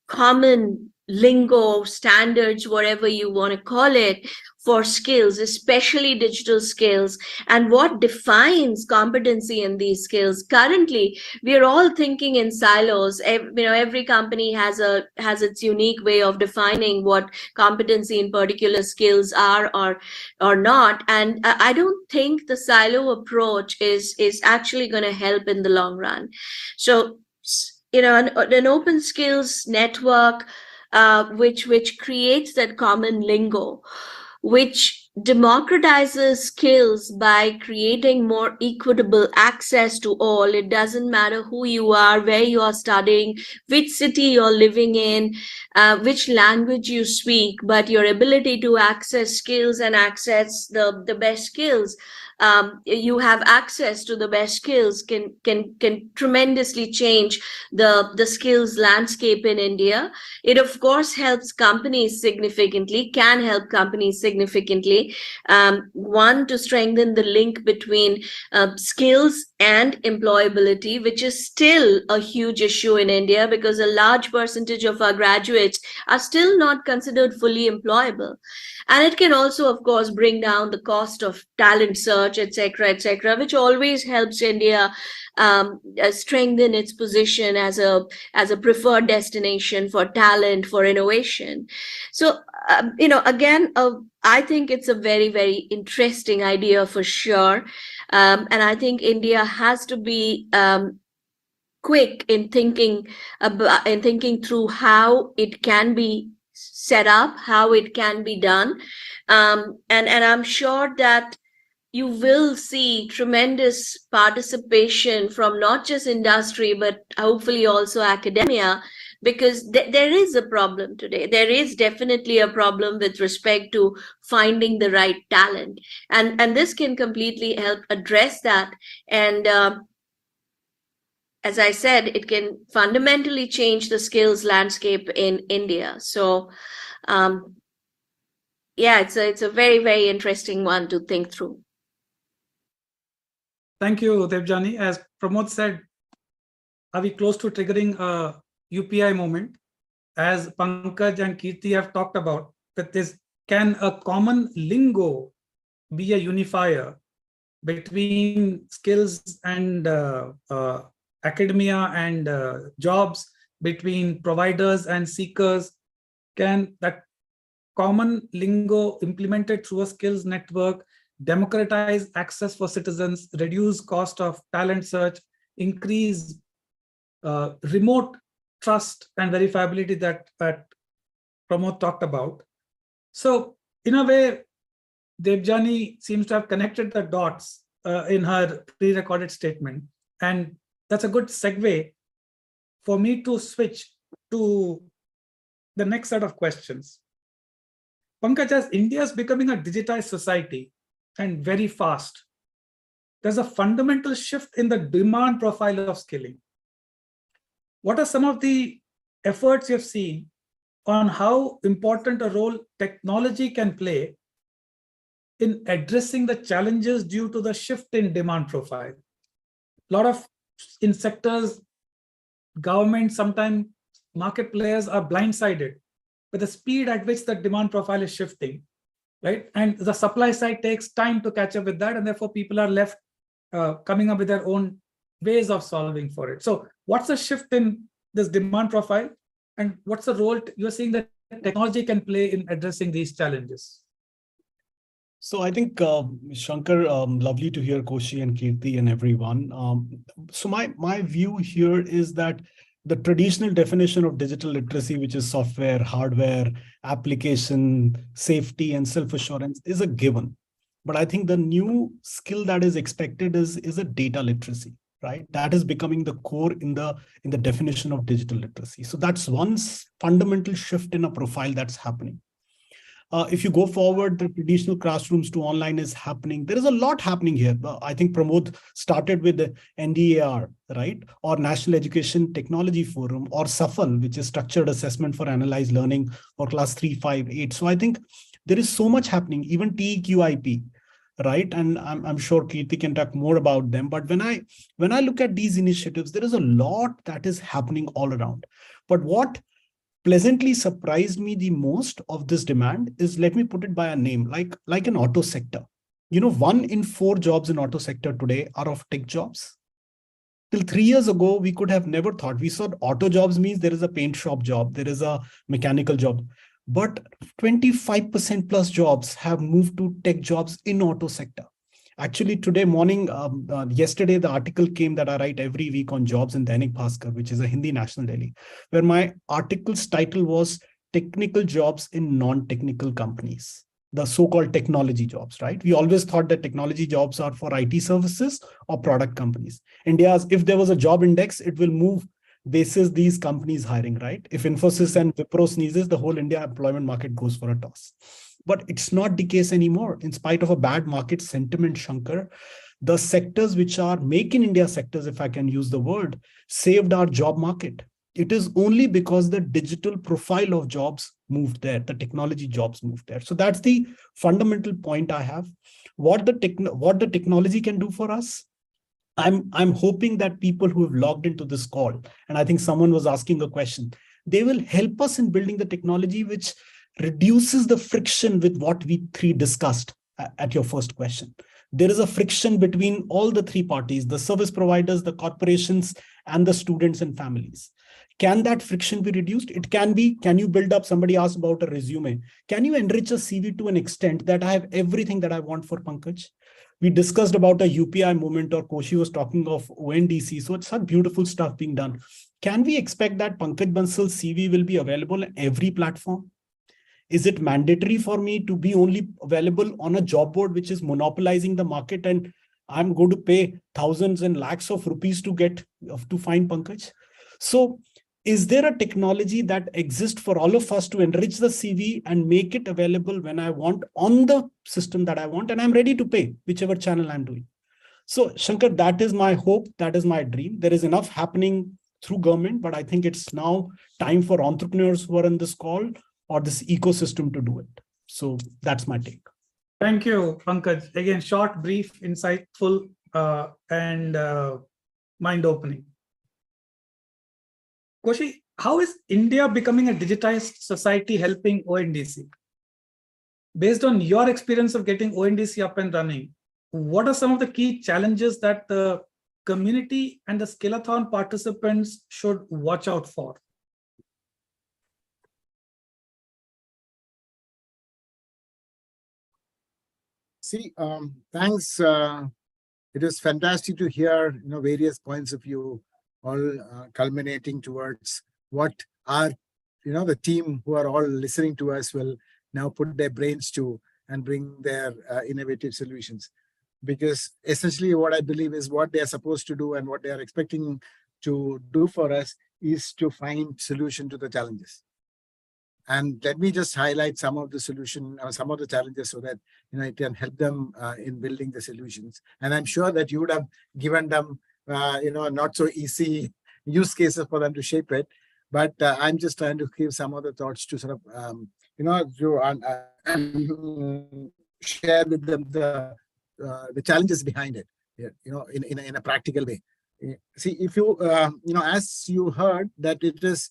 common lingo, standards, whatever you want to call it, for skills, especially digital skills, and what defines competency in these skills. Currently, we are all thinking in silos. Every company has its unique way of defining what competency in particular skills are or not. And I don't think the silo approach is actually going to help in the long run. So, an open skills network, which creates that common lingo, which democratizes skills by creating more equitable access to all. It doesn't matter who you are, where you are studying, which city you're living in, which language you speak, but your ability to access skills and access the best skills, you have access to the best skills can tremendously change the skills landscape in India. It of course helps companies significantly, can help companies significantly. One, to strengthen the link between skills and employability, which is still a huge issue in India because a large percentage of our graduates are still not considered fully employable. And it can also, of course, bring down the cost of talent search, etc., which always helps India strengthen its position as a preferred destination for talent, for innovation. So, again, I think it's a very, very interesting idea for sure. And I think India has to be quick in thinking through how it can be set up, how it can be done. And I'm sure that you will see tremendous participation from not just industry, but hopefully also academia, because there is a problem today. There is definitely a problem with respect to finding the right talent. And this can completely help address that. And as I said, it can fundamentally change the skills landscape in India. So yeah, it's a very, very interesting one to think through. Thank you, Debjani. As Pramod said, are we close to triggering a UPI moment? As Pankaj and Kirti have talked about, that can a common lingo be a unifier between skills and academia and jobs, between providers and seekers? Can that common lingo implemented through a skills network democratize access for citizens, reduce cost of talent search, increase remote trust and verifiability that Pramod talked about? So in a way, Debjani seems to have connected the dots in her pre-recorded statement. And that's a good segue for me to switch to the next set of questions. Pankaj, as India is becoming a digitized society and very fast, there's a fundamental shift in the demand profile of skilling. What are some of the efforts you've seen on how important a role technology can play in addressing the challenges due to the shift in demand profile? A lot of in sectors, government, sometimes market players are blindsided with the speed at which the demand profile is shifting, right? And the supply side takes time to catch up with that, and therefore people are left coming up with their own ways of solving for it. So what's the shift in this demand profile, and what's the role you're seeing that technology can play in addressing these challenges? So I think, Shankar, lovely to hear Koshi and Kirti and everyone. So my view here is that the traditional definition of digital literacy, which is software, hardware, application, safety, and self-assurance, is a given. But I think the new skill that is expected is a data literacy, right? That is becoming the core in the definition of digital literacy. So that's one fundamental shift in a profile that's happening. If you go forward, the traditional classrooms to online is happening. There is a lot happening here. I think Pramod started with the NDAR, right? Or National Education Technology Forum, or SAFL, which is Structured Assessment for Analyzed Learning for class 3, 5, 8. So I think there is so much happening, even TQIP, right? And I'm sure Kirti can talk more about them. But when I look at these initiatives, there is a lot that is happening all around. But what pleasantly surprised me the most of this demand is, let me put it by a name, like an auto sector. 1 in 4 jobs in auto sector today are of tech jobs. Till 3 years ago, we could have never thought. We thought auto jobs means there is a paint shop job, there is a mechanical job. But 25% plus jobs have moved to tech jobs in auto sector. Actually, today morning, yesterday, the article came that I write every week on jobs in Dainik Bhaskar, which is a Hindi national daily, where my article's title was Technical Jobs in Non-Technical Companies, the so-called technology jobs, right? We always thought that technology jobs are for IT services or product companies. If there was a job index, it will move basis these companies hiring, right? If Infosys and Wipro sneezes, the whole India employment market goes for a toss. But it's not the case anymore. In spite of a bad market sentiment, Shankar, the sectors which are Make in India sectors, if I can use the word, saved our job market. It is only because the digital profile of jobs moved there, the technology jobs moved there. So that's the fundamental point I have. What the technology can do for us, I'm hoping that people who have logged into this call, and I think someone was asking a question, they will help us in building the technology which reduces the friction with what we three discussed at your first question. There is a friction between all the three parties, the service providers, the corporations, and the students and families. Can that friction be reduced? It can be. Can you build up? Somebody asked about a resume. Can you enrich a CV to an extent that I have everything that I want for Pankaj? We discussed about a UPI moment, or Koshi was talking of ONDC. So it's such beautiful stuff being done. Can we expect that Pankaj Bansal's CV will be available on every platform? Is it mandatory for me to be only available on a job board which is monopolizing the market, and I'm going to pay thousands and lakhs of rupees to find Pankaj? So is there a technology that exists for all of us to enrich the CV and make it available when I want on the system that I want, and I'm ready to pay whichever channel I'm doing? So Shankar, that is my hope. That is my dream. There is enough happening through government, but I think it's now time for entrepreneurs who are on this call or this ecosystem to do it. So that's my take. Thank you, Pankaj. Again, short, brief, insightful, and mind-opening. Koshy, how is India becoming a digitized society helping ONDC? Based on your experience of getting ONDC up and running, what are some of the key challenges that the community and the Skill-A-Thon participants should watch out for? See, thanks. It is fantastic to hear, various points of view, all culminating towards what our, the team who are all listening to us will now put their brains to and bring their innovative solutions. Because essentially what I believe is what they are supposed to do and what they are expecting to do for us is to find solution to the challenges. And let me just highlight some of the solution or some of the challenges so that it can help them in building the solutions. And I'm sure that you would have given them not so easy use cases for them to shape it. But I'm just trying to give some of the thoughts to sort of share with them the challenges behind it. In a practical way. See, if you as you heard that it is.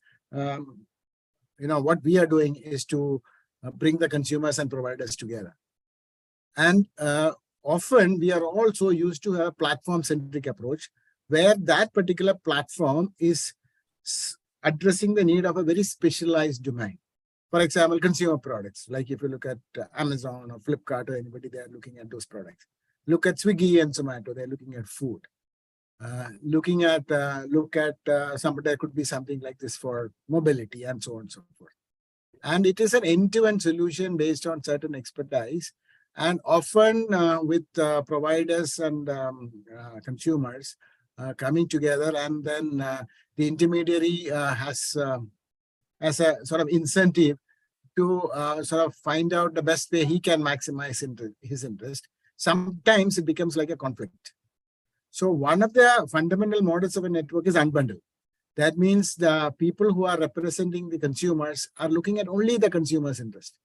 What we are doing is to bring the consumers and providers together. And often we are also used to have a platform-centric approach where that particular platform is addressing the need of a very specialized domain. For example, consumer products, like if you look at Amazon or Flipkart or anybody, they are looking at those products. Look at Swiggy and Zomato, they're looking at food. Look at somebody, there could be something like this for mobility and so on and so forth. And it is an end-to-end solution based on certain expertise, and often with providers and consumers coming together, and then the intermediary has a sort of incentive to sort of find out the best way he can maximize his interest. Sometimes it becomes like a conflict. So one of the fundamental models of a network is unbundle. That means the people who are representing the consumers are looking at only the consumer's interest.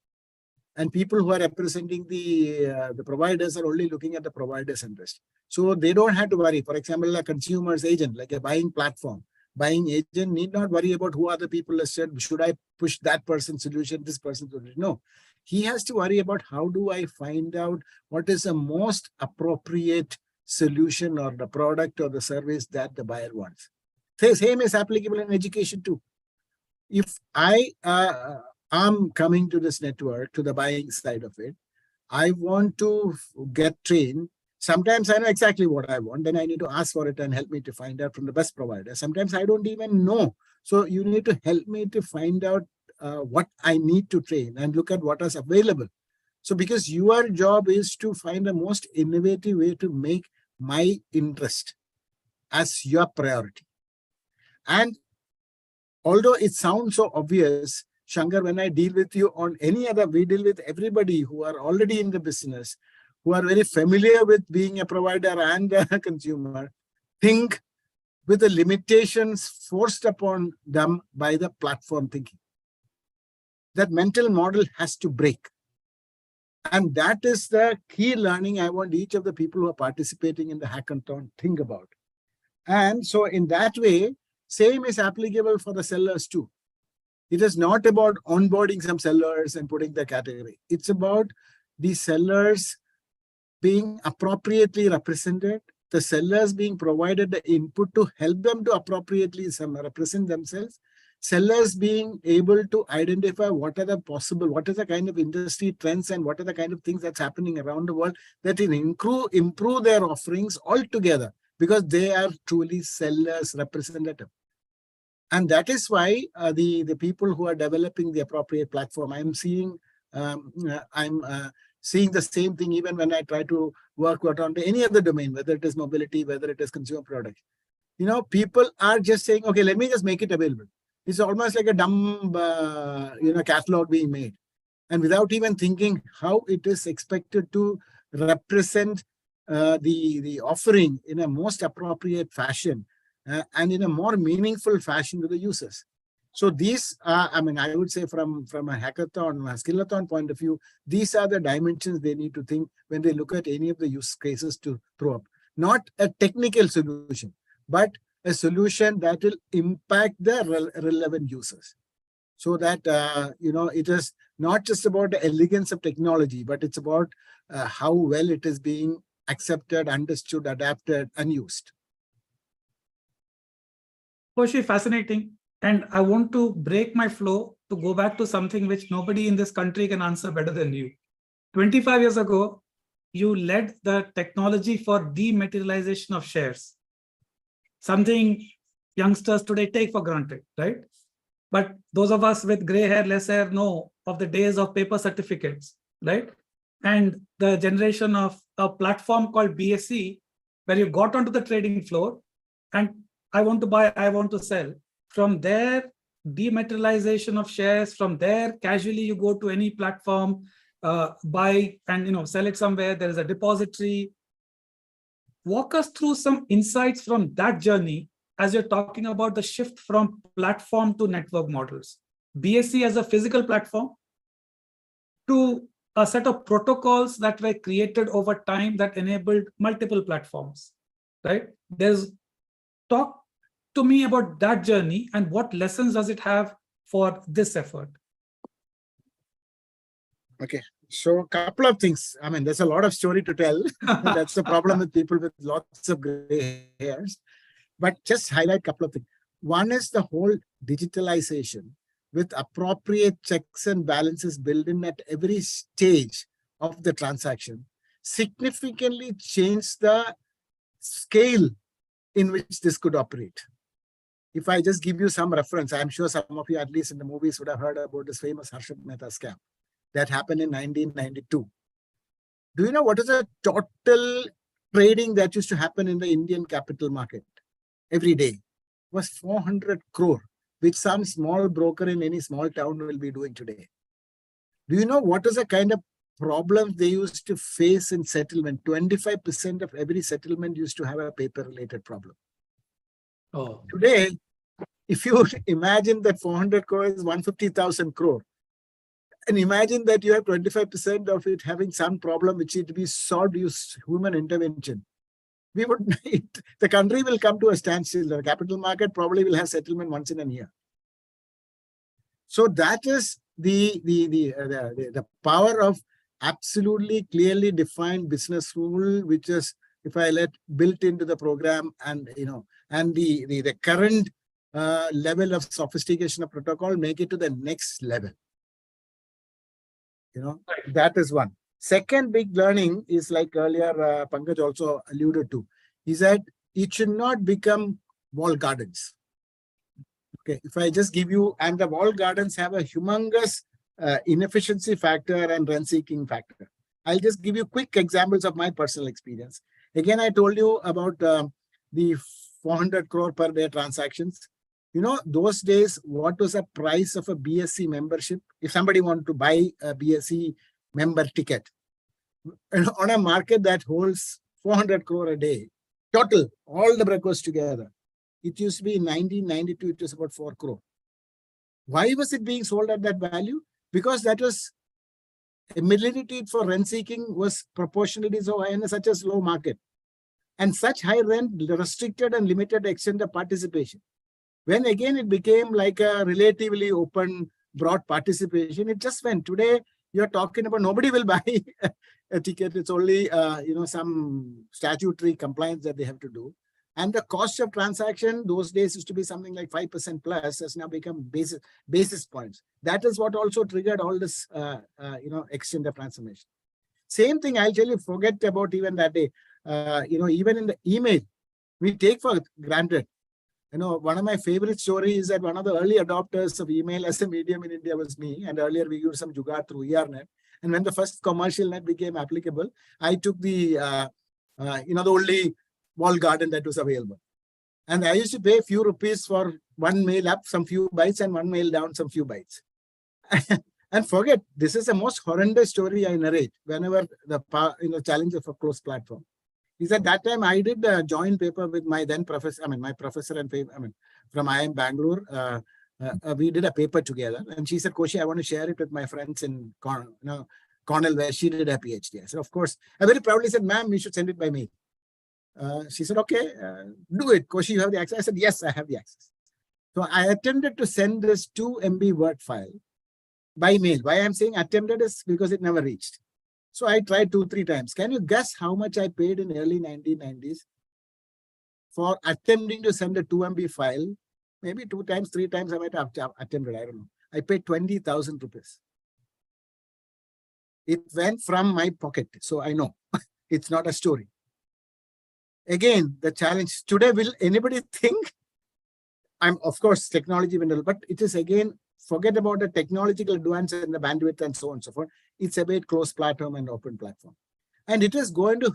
And people who are representing the providers are only looking at the provider's interest. So they don't have to worry. For example, a consumer's agent, like a buying platform, buying agent need not worry about who are the people listed. Should I push that person's solution, this person's solution? No. He has to worry about how do I find out what is the most appropriate solution or the product or the service that the buyer wants. The same is applicable in education too. If I am coming to this network, to the buying side of it, I want to get trained. Sometimes I know exactly what I want, then I need to ask for it and help me to find out from the best provider. Sometimes I don't even know. So you need to help me to find out what I need to train and look at what is available. So because your job is to find the most innovative way to make my interest as your priority. And although it sounds so obvious, Shankar, when I deal with you on any other, we deal with everybody who are already in the business, who are very familiar with being a provider and a consumer, think with the limitations forced upon them by the platform thinking. That mental model has to break. And that is the key learning I want each of the people who are participating in the hackathon think about. And so in that way, same is applicable for the sellers too. It is not about onboarding some sellers and putting the category. It's about the sellers being appropriately represented, the sellers being provided the input to help them to appropriately represent themselves, sellers being able to identify what are the kind of industry trends and what are the kind of things that's happening around the world that will improve their offerings altogether, because they are truly sellers representative. And that is why the people who are developing the appropriate platform, I'm seeing the same thing even when I try to work on any other domain, whether it is mobility, whether it is consumer products. People are just saying, okay, let me just make it available. It's almost like a dumb, catalog being made. And without even thinking how it is expected to represent the offering in a most appropriate fashion and in a more meaningful fashion to the users. So these are, I would say from a hackathon, a Skill-A-Thon point of view, these are the dimensions they need to think when they look at any of the use cases to throw up. not a technical solution, but a solution that will impact the relevant users. So that, it is not just about the elegance of technology, but it's about how well it is being accepted, understood, adapted, and used. Koshy, fascinating. And I want to break my flow to go back to something which nobody in this country can answer better than you. 25 years ago, you led the technology for dematerialization of shares. Something youngsters today take for granted, right? But those of us with gray hair, less hair know of the days of paper certificates, right? And the generation of a platform called BSE, where you got onto the trading floor and I want to buy, I want to sell. From there, dematerialization of shares, from there, casually you go to any platform, buy and sell it somewhere. There is a depository. Walk us through some insights from that journey as you're talking about the shift from platform to network models. BSE as a physical platform to a set of protocols that were created over time that enabled multiple platforms, right? Talk to me about that journey and what lessons does it have for this effort? Okay, so a couple of things. I mean, there's a lot of story to tell. That's the problem with people with lots of gray hairs. But just highlight a couple of things. One is the whole digitalization with appropriate checks and balances built in at every stage of the transaction significantly changed the scale in which this could operate. If I just give you some reference, I'm sure some of you, at least in the movies, would have heard about this famous Harshad Mehta scam that happened in 1992. Do you know what is the total trading that used to happen in the Indian capital market every day? It was 400 crore, which some small broker in any small town will be doing today. Do you know what is the kind of problems they used to face in settlement? 25% of every settlement used to have a paper-related problem. Oh. Today, if you imagine that 400 crore is 150,000 crore, and imagine that you have 25% of it having some problem which need to be solved use human intervention, we would the country will come to a standstill. The capital market probably will have settlement once in a year. So that is the power of absolutely clearly defined business rule, which is, if I built into the program, and and the current level of sophistication of protocol, make it to the next level. That is one. Second big learning is, like earlier Pankaj also alluded to, is that it should not become wall gardens. Okay, if I just give you, and the wall gardens have a humongous inefficiency factor and rent-seeking factor. I'll just give you quick examples of my personal experience. Again, I told you about the 400 crore per day transactions. Those days, what was the price of a BSE membership? If somebody wanted to buy a BSE member ticket, and on a market that holds 400 crore a day, total, all the brokers together, it used to be in 1992, it was about 4 crore. Why was it being sold at that value? Because that was ability for rent seeking was proportionally so high in such a slow market. And such high rent restricted and limited extent of participation. When again it became like a relatively open, broad participation, it just went. Today, you're talking about nobody will buy a ticket. It's only some statutory compliance that they have to do. And the cost of transaction those days used to be something like 5% plus, has now become basis points. That is what also triggered all this, extent of transformation. Same thing, I'll tell you, forget about even that day. Even in the email, we take for granted. One of my favorite stories is that one of the early adopters of email as a medium in India was me. And earlier we used some jugaad through ERNet. And when the first commercial net became applicable, I took the, the only wall garden that was available. And I used to pay a few rupees for one mail up, some few bytes, and one mail down, some few bytes. And forget, this is the most horrendous story I narrate whenever the challenge of a closed platform. Is at that time I did a joint paper with my then professor, my professor and from IIM Bangalore. We did a paper together, and she said, "Koshy, I want to share it with my friends in Cornell, where she did her PhD." I said, "Of course." I very proudly said, "Ma'am, you should send it by mail." She said, okay, do it. Koshy, you have the access? I said, yes, I have the access. So I attempted to send this 2 MB Word file by mail. Why I'm saying attempted is because it never reached. So I tried 2-3 times. Can you guess how much I paid in early 1990s for attempting to send a 2 MB file? Maybe 2 times, 3 times I might have attempted. I don't know. I paid 20,000 rupees. It went from my pocket. So I know it's not a story. Again, the challenge today, will anybody think? Of course, technology will, but it is again, forget about the technological advance and the bandwidth and so on and so forth. It's about closed platform and open platform. And it is going to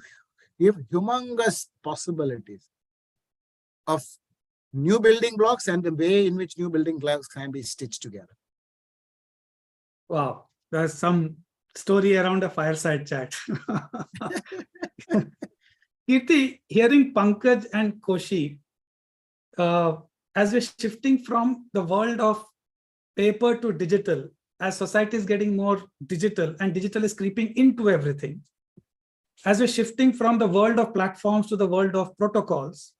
give humongous possibilities of new building blocks and the way in which new building blocks can be stitched together. Wow, there's some story around a fireside chat. Kirti, hearing Pankaj and Koshy, as we're shifting from the world of paper to digital, as society is getting more digital and digital is creeping into everything, as we're shifting from the world of platforms to the world of protocols,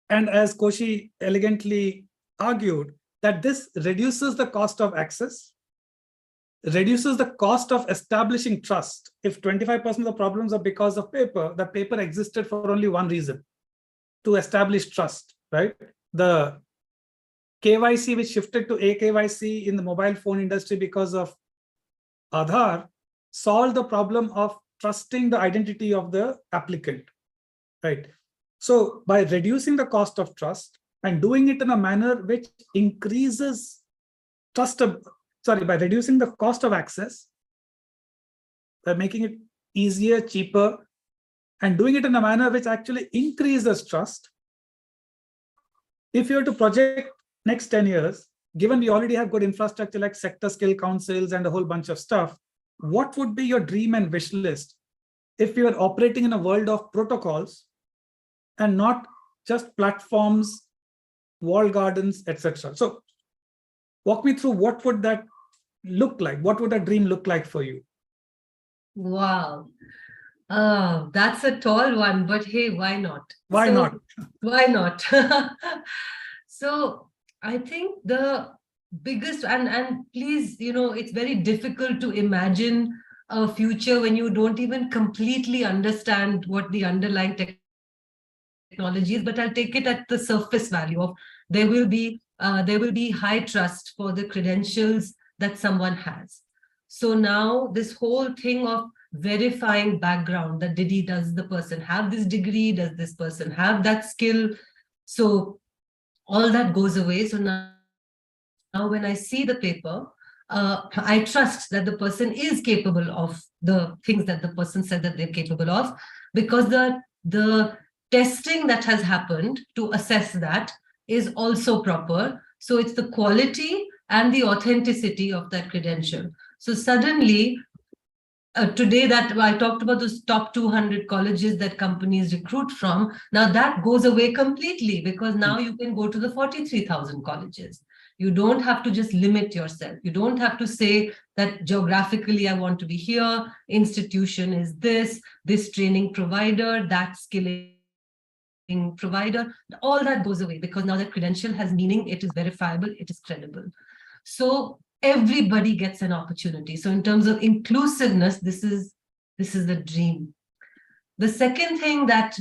and as Koshy elegantly argued, that this reduces the cost of access, reduces the cost of establishing trust. If 25% of the problems are because of paper, the paper existed for only one reason, to establish trust, right? The KYC, which shifted to AKYC in the mobile phone industry because of Aadhaar, solved the problem of trusting the identity of the applicant, right? So by reducing the cost of trust and doing it in a manner which increases trust, by reducing the cost of access, by making it easier, cheaper, and doing it in a manner which actually increases trust. If you were to project next 10 years, given we already have good infrastructure like sector skill councils and a whole bunch of stuff, what would be your dream and wish list if we were operating in a world of protocols and not just platforms, walled gardens, etc.? So walk me through, what would that look like? What would that dream look like for you? Wow. That's a tall one, but hey, why not? Why not? Why not? So I think the biggest, and please, it's very difficult to imagine a future when you don't even completely understand what the underlying technology is, but I'll take it at the surface value of there will be high trust for the credentials that someone has. So now this whole thing of verifying background, that does the person have this degree? Does this person have that skill? So all that goes away. So now when I see the paper, I trust that the person is capable of the things that the person said that they're capable of, because the testing that has happened to assess that is also proper. So it's the quality and the authenticity of that credential. So suddenly, today that I talked about those top 200 colleges that companies recruit from, now that goes away completely, because now you can go to the 43,000 colleges. You don't have to just limit yourself. You don't have to say that geographically I want to be here, institution is this training provider, that skilling provider. All that goes away because now the credential has meaning, it is verifiable, it is credible. So everybody gets an opportunity. So in terms of inclusiveness, this is the dream. The second thing that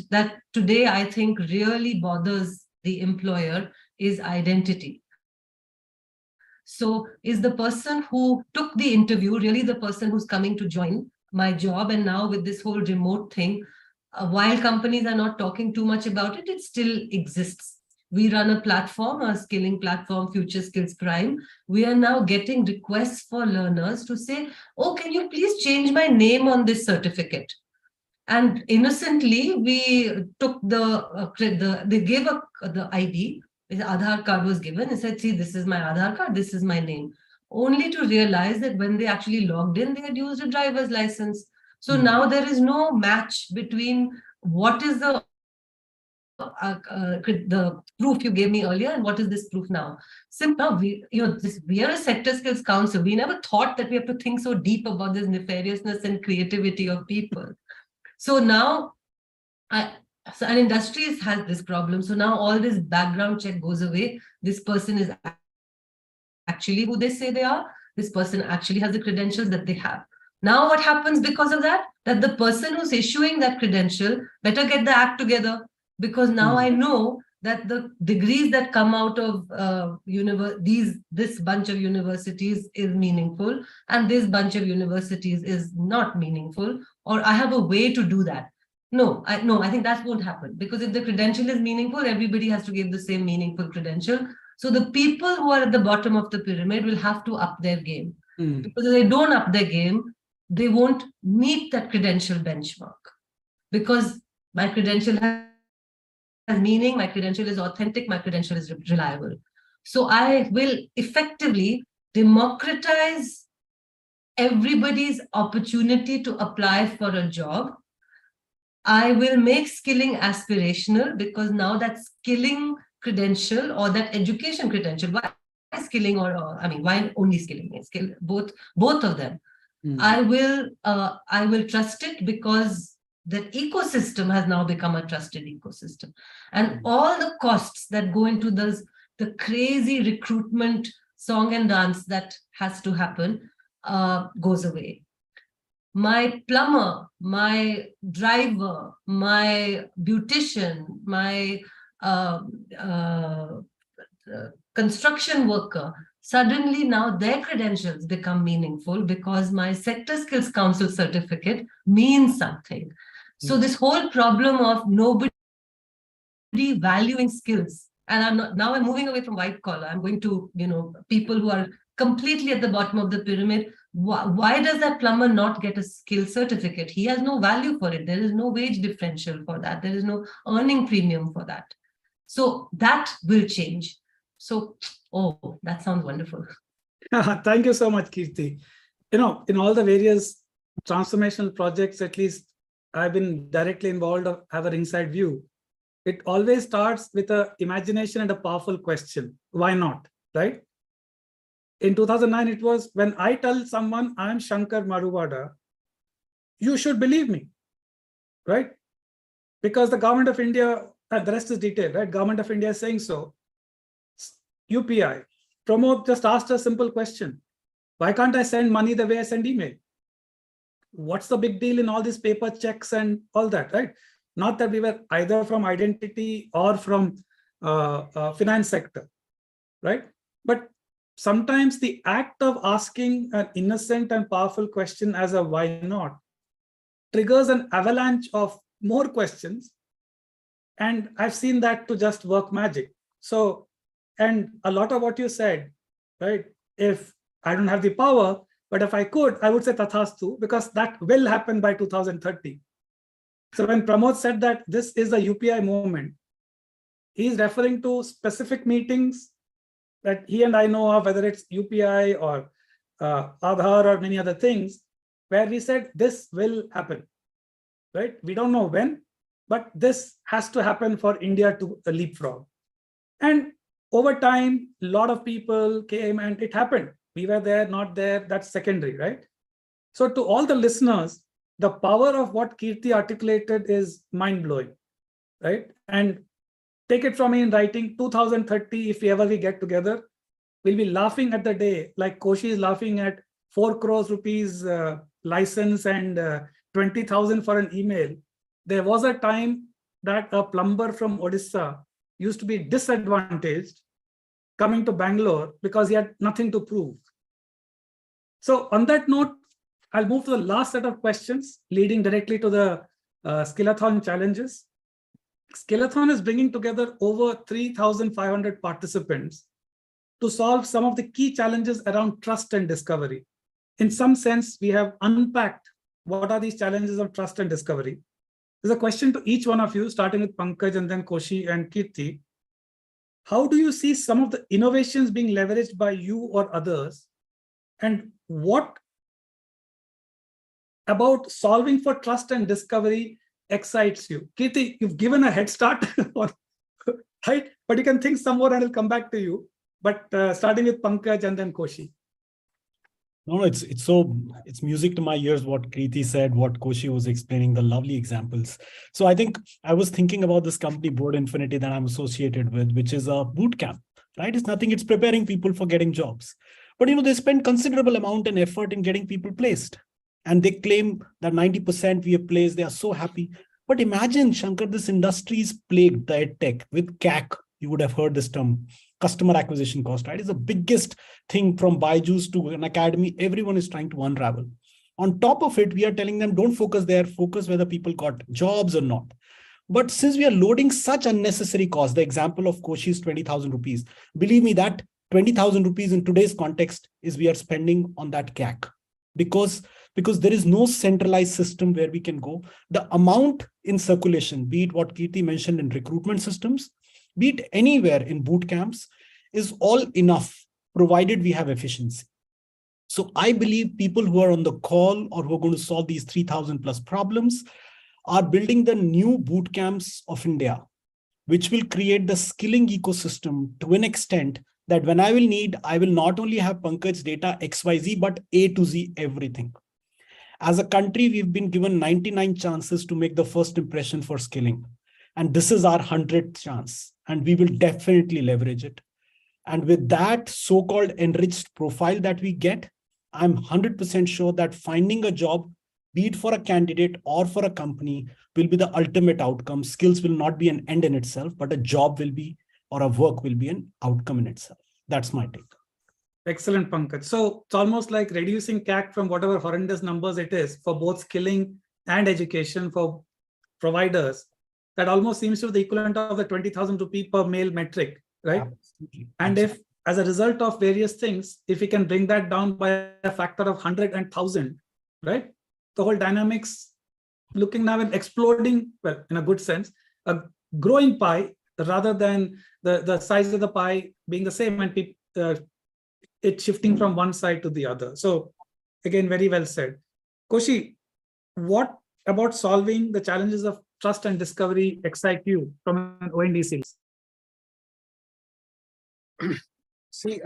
today I think really bothers the employer is identity. So is the person who took the interview really the person who's coming to join my job? And now with this whole remote thing, while companies are not talking too much about it, it still exists. We run a platform, a skilling platform, Future Skills Prime. We are now getting requests for learners to say, oh, can you please change my name on this certificate? And innocently, we took they gave the ID, the Aadhaar card was given and said, see, this is my Aadhaar card, this is my name. Only to realize that when they actually logged in, they had used a driver's license. So now there is no match between what is the proof you gave me earlier and what is this proof now. Simple. We are a sector skills council. We never thought that we have to think so deep about this nefariousness and creativity of people. So now So an industry has this problem. So now all this background check goes away. This person is actually who they say they are. This person actually has the credentials that they have. Now what happens because of that? That the person who's issuing that credential better get the act together, because now I know that the degrees that come out of this bunch of universities is meaningful, and this bunch of universities is not meaningful, or I have a way to do that. No, I think that won't happen, because if the credential is meaningful, everybody has to give the same meaningful credential. So the people who are at the bottom of the pyramid will have to up their game. Because if they don't up their game, they won't meet that credential benchmark. Because my credential has meaning, my credential is authentic, my credential is reliable. So I will effectively democratize everybody's opportunity to apply for a job. I will make skilling aspirational, because now that skilling credential or that education credential, why skilling why only skilling? Skill, both of them. I will trust it, because the ecosystem has now become a trusted ecosystem, and all the costs that go into the crazy recruitment song and dance that has to happen goes away. My plumber, my driver, my beautician, my construction worker, suddenly now their credentials become meaningful, because my Sector Skills Council certificate means something. So this whole problem of nobody valuing skills, and I'm moving away from white collar, I'm going to people who are completely at the bottom of the pyramid. Why does that plumber not get a skill certificate? He has no value for it. There is no wage differential for that. There is no earning premium for that. So that will change. So, that sounds wonderful. Thank you so much, Kirti. In all the various transformational projects, at least I've been directly involved or have an inside view. It always starts with an imagination and a powerful question. Why not, right? In 2009, it was, when I tell someone I'm Shankar Maruwada, you should believe me, right? Because the government of India, and the rest is detailed, right? Government of India is saying so. UPI. Pramod just asked a simple question. Why can't I send money the way I send email? What's the big deal in all these paper checks and all that, right? Not that we were either from identity or from finance sector, right? But sometimes the act of asking an innocent and powerful question as a why not triggers an avalanche of more questions. And I've seen that to just work magic. So, and a lot of what you said, right? If I don't have the power, but if I could, I would say tathastu, because that will happen by 2030. So when Pramod said that this is the UPI movement, he's referring to specific meetings that he and I know of, whether it's UPI or Aadhaar or many other things, where we said this will happen, right? We don't know when, but this has to happen for India to leapfrog. And over time, a lot of people came and it happened. We were there, not there, that's secondary, right? So to all the listeners, the power of what Kirti articulated is mind-blowing, right? And take it from me in writing, 2030, if we get together, we'll be laughing at the day, like Koshy is laughing at 4 crores rupees license and 20,000 for an email. There was a time that a plumber from Odisha used to be disadvantaged coming to Bangalore because he had nothing to prove. So on that note, I'll move to the last set of questions leading directly to the Skill-A-Thon challenges. Skill-A-Thon is bringing together over 3,500 participants to solve some of the key challenges around trust and discovery. In some sense, we have unpacked what are these challenges of trust and discovery. There's a question to each one of you, starting with Pankaj and then Koshy and Kirti. How do you see some of the innovations being leveraged by you or others? And what about solving for trust and discovery excites you? Kirti, you've given a head start, right? But you can think some more and I'll come back to you. But starting with Pankaj and then Koshy. No, it's music to my ears what Kriti said, what Koshi was explaining, the lovely examples. So I think I was thinking about this company Board Infinity that I'm associated with, which is a boot camp, right? It's nothing, it's preparing people for getting jobs. But they spend considerable amount and effort in getting people placed. And they claim that 90% we have placed, they are so happy. But imagine, Shankar, this industry is plagued, the EdTech, with CAC. You would have heard this term, customer acquisition cost, right? It's the biggest thing from Byju's to an academy. Everyone is trying to unravel. On top of it, we are telling them, don't focus there, focus whether people got jobs or not. But since we are loading such unnecessary costs, the example of Koshi's 20,000 rupees, believe me that 20,000 rupees in today's context is we are spending on that CAC. Because there is no centralized system where we can go. The amount in circulation, be it what Kirti mentioned in recruitment systems, be it anywhere in boot camps, is all enough, provided we have efficiency. So I believe people who are on the call or who are going to solve these 3,000 plus problems are building the new boot camps of India, which will create the skilling ecosystem to an extent that when I will not only have Pankaj data XYZ, but A to Z everything. As a country, we've been given 99 chances to make the first impression for skilling. And this is our 100th chance. And we will definitely leverage it. And with that so-called enriched profile that we get, I'm 100% sure that finding a job, be it for a candidate or for a company, will be the ultimate outcome. Skills will not be an end in itself, but a job will be, or a work will be an outcome in itself. That's my take. Excellent, Pankaj. So it's almost like reducing CAC from whatever horrendous numbers it is for both skilling and education for providers. That almost seems to be the equivalent of the 20,000 rupee per mail metric, right? Absolutely. And if, as a result of various things, if we can bring that down by a factor of 100 and 1,000, right? The whole dynamics looking now and exploding, well, in a good sense, a growing pie rather than the size of the pie being the same and it shifting from one side to the other. So again, very well said. Koshi, what about solving the challenges of trust and discovery excite you from an ONDC? See,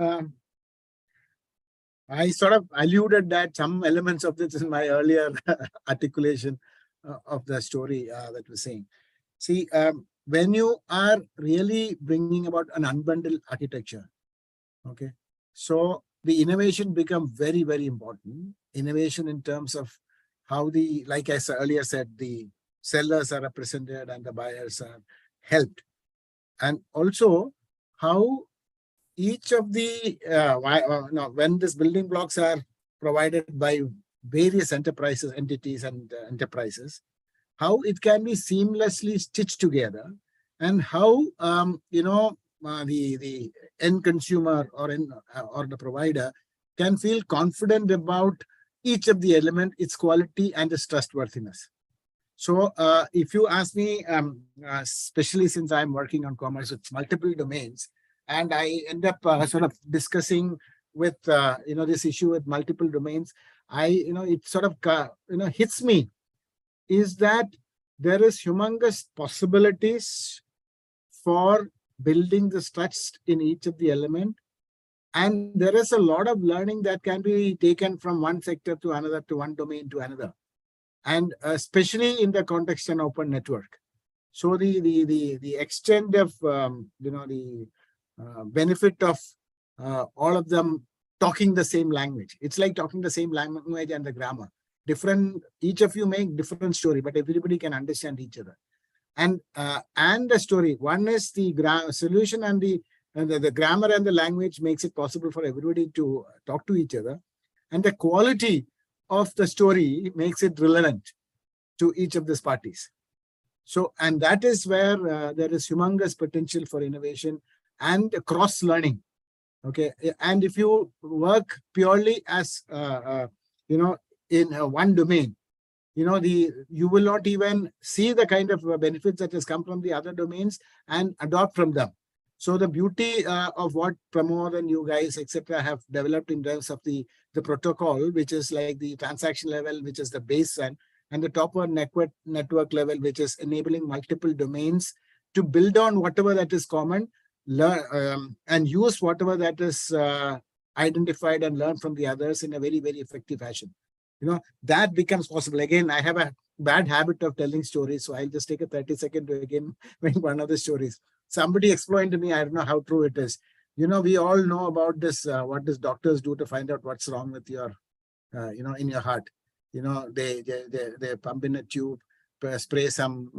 I sort of alluded that some elements of this in my earlier articulation of the story that we're saying. See, when you are really bringing about an unbundled architecture, okay, so the innovation becomes very, very important. Innovation in terms of how like I earlier said, the sellers are represented and the buyers are helped. And also how each of the, when these building blocks are provided by various entities and enterprises, how it can be seamlessly stitched together and how, the end consumer or the provider can feel confident about each of the element, its quality and its trustworthiness. So if you ask me, especially since I'm working on commerce with multiple domains, and I end up sort of discussing with, this issue with multiple domains, it sort of, hits me is that there is humongous possibilities for building the trust in each of the element. And there is a lot of learning that can be taken from one sector to another, to one domain to another. And especially in the context of an open network. So the extent of, the benefit of all of them talking the same language. It's like talking the same language and the grammar. Each of you make different story, but everybody can understand each other. And the story, one is the solution, and the grammar and the language makes it possible for everybody to talk to each other. And the quality of the story makes it relevant to each of these parties. So, and that is where there is humongous potential for innovation and cross-learning. Okay, and if you work purely as in one domain, you will not even see the kind of benefits that has come from the other domains and adopt from them. So the beauty of what Pramod and you guys, etc., have developed in terms of the protocol, which is like the transaction level, which is the base, and the top one network level, which is enabling multiple domains to build on whatever that is common, learn and use whatever that is identified and learned from the others in a very, very effective fashion. That becomes possible. Again, I have a bad habit of telling stories, so I'll just take a 30-second to again make one of the stories. Somebody explained to me, I don't know how true it is. We all know about this, what does doctors do to find out what's wrong with your, in your heart. They pump in a tube, spray some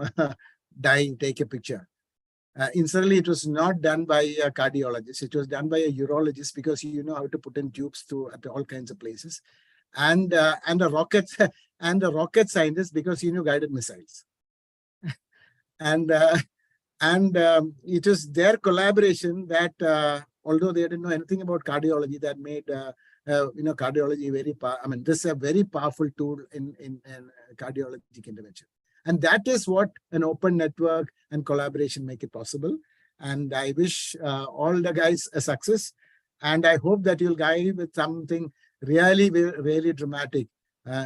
dye, take a picture. Incidentally, it was not done by a cardiologist. It was done by a urologist, because you know how to put in tubes at all kinds of places, and a rocket scientist, because he knew guided missiles. and it was their collaboration that, although they didn't know anything about cardiology, that made cardiology very this is a very powerful tool in cardiologic intervention. And that is what an open network and collaboration make it possible. And I wish all the guys a success. And I hope that you'll guide with something really, really dramatic,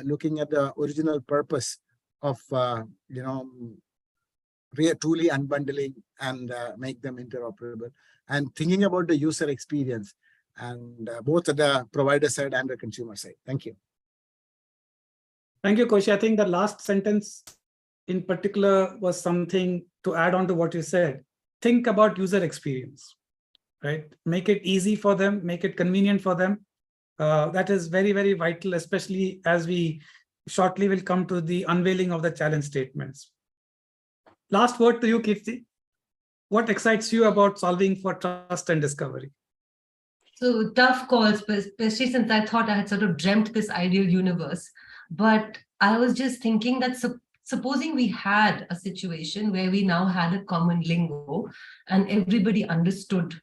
looking at the original purpose of, truly unbundling and make them interoperable, and thinking about the user experience, and both at the provider side and the consumer side. Thank you. Thank you, Koshy. I think the last sentence in particular was something to add on to what you said. Think about user experience, right? Make it easy for them, make it convenient for them. That is very, very vital, especially as we shortly will come to the unveiling of the challenge statements. Last word to you, Kirti. What excites you about solving for trust and discovery? So tough calls, especially since I thought I had sort of dreamt this ideal universe. But I was just thinking that supposing we had a situation where we now had a common lingo and everybody understood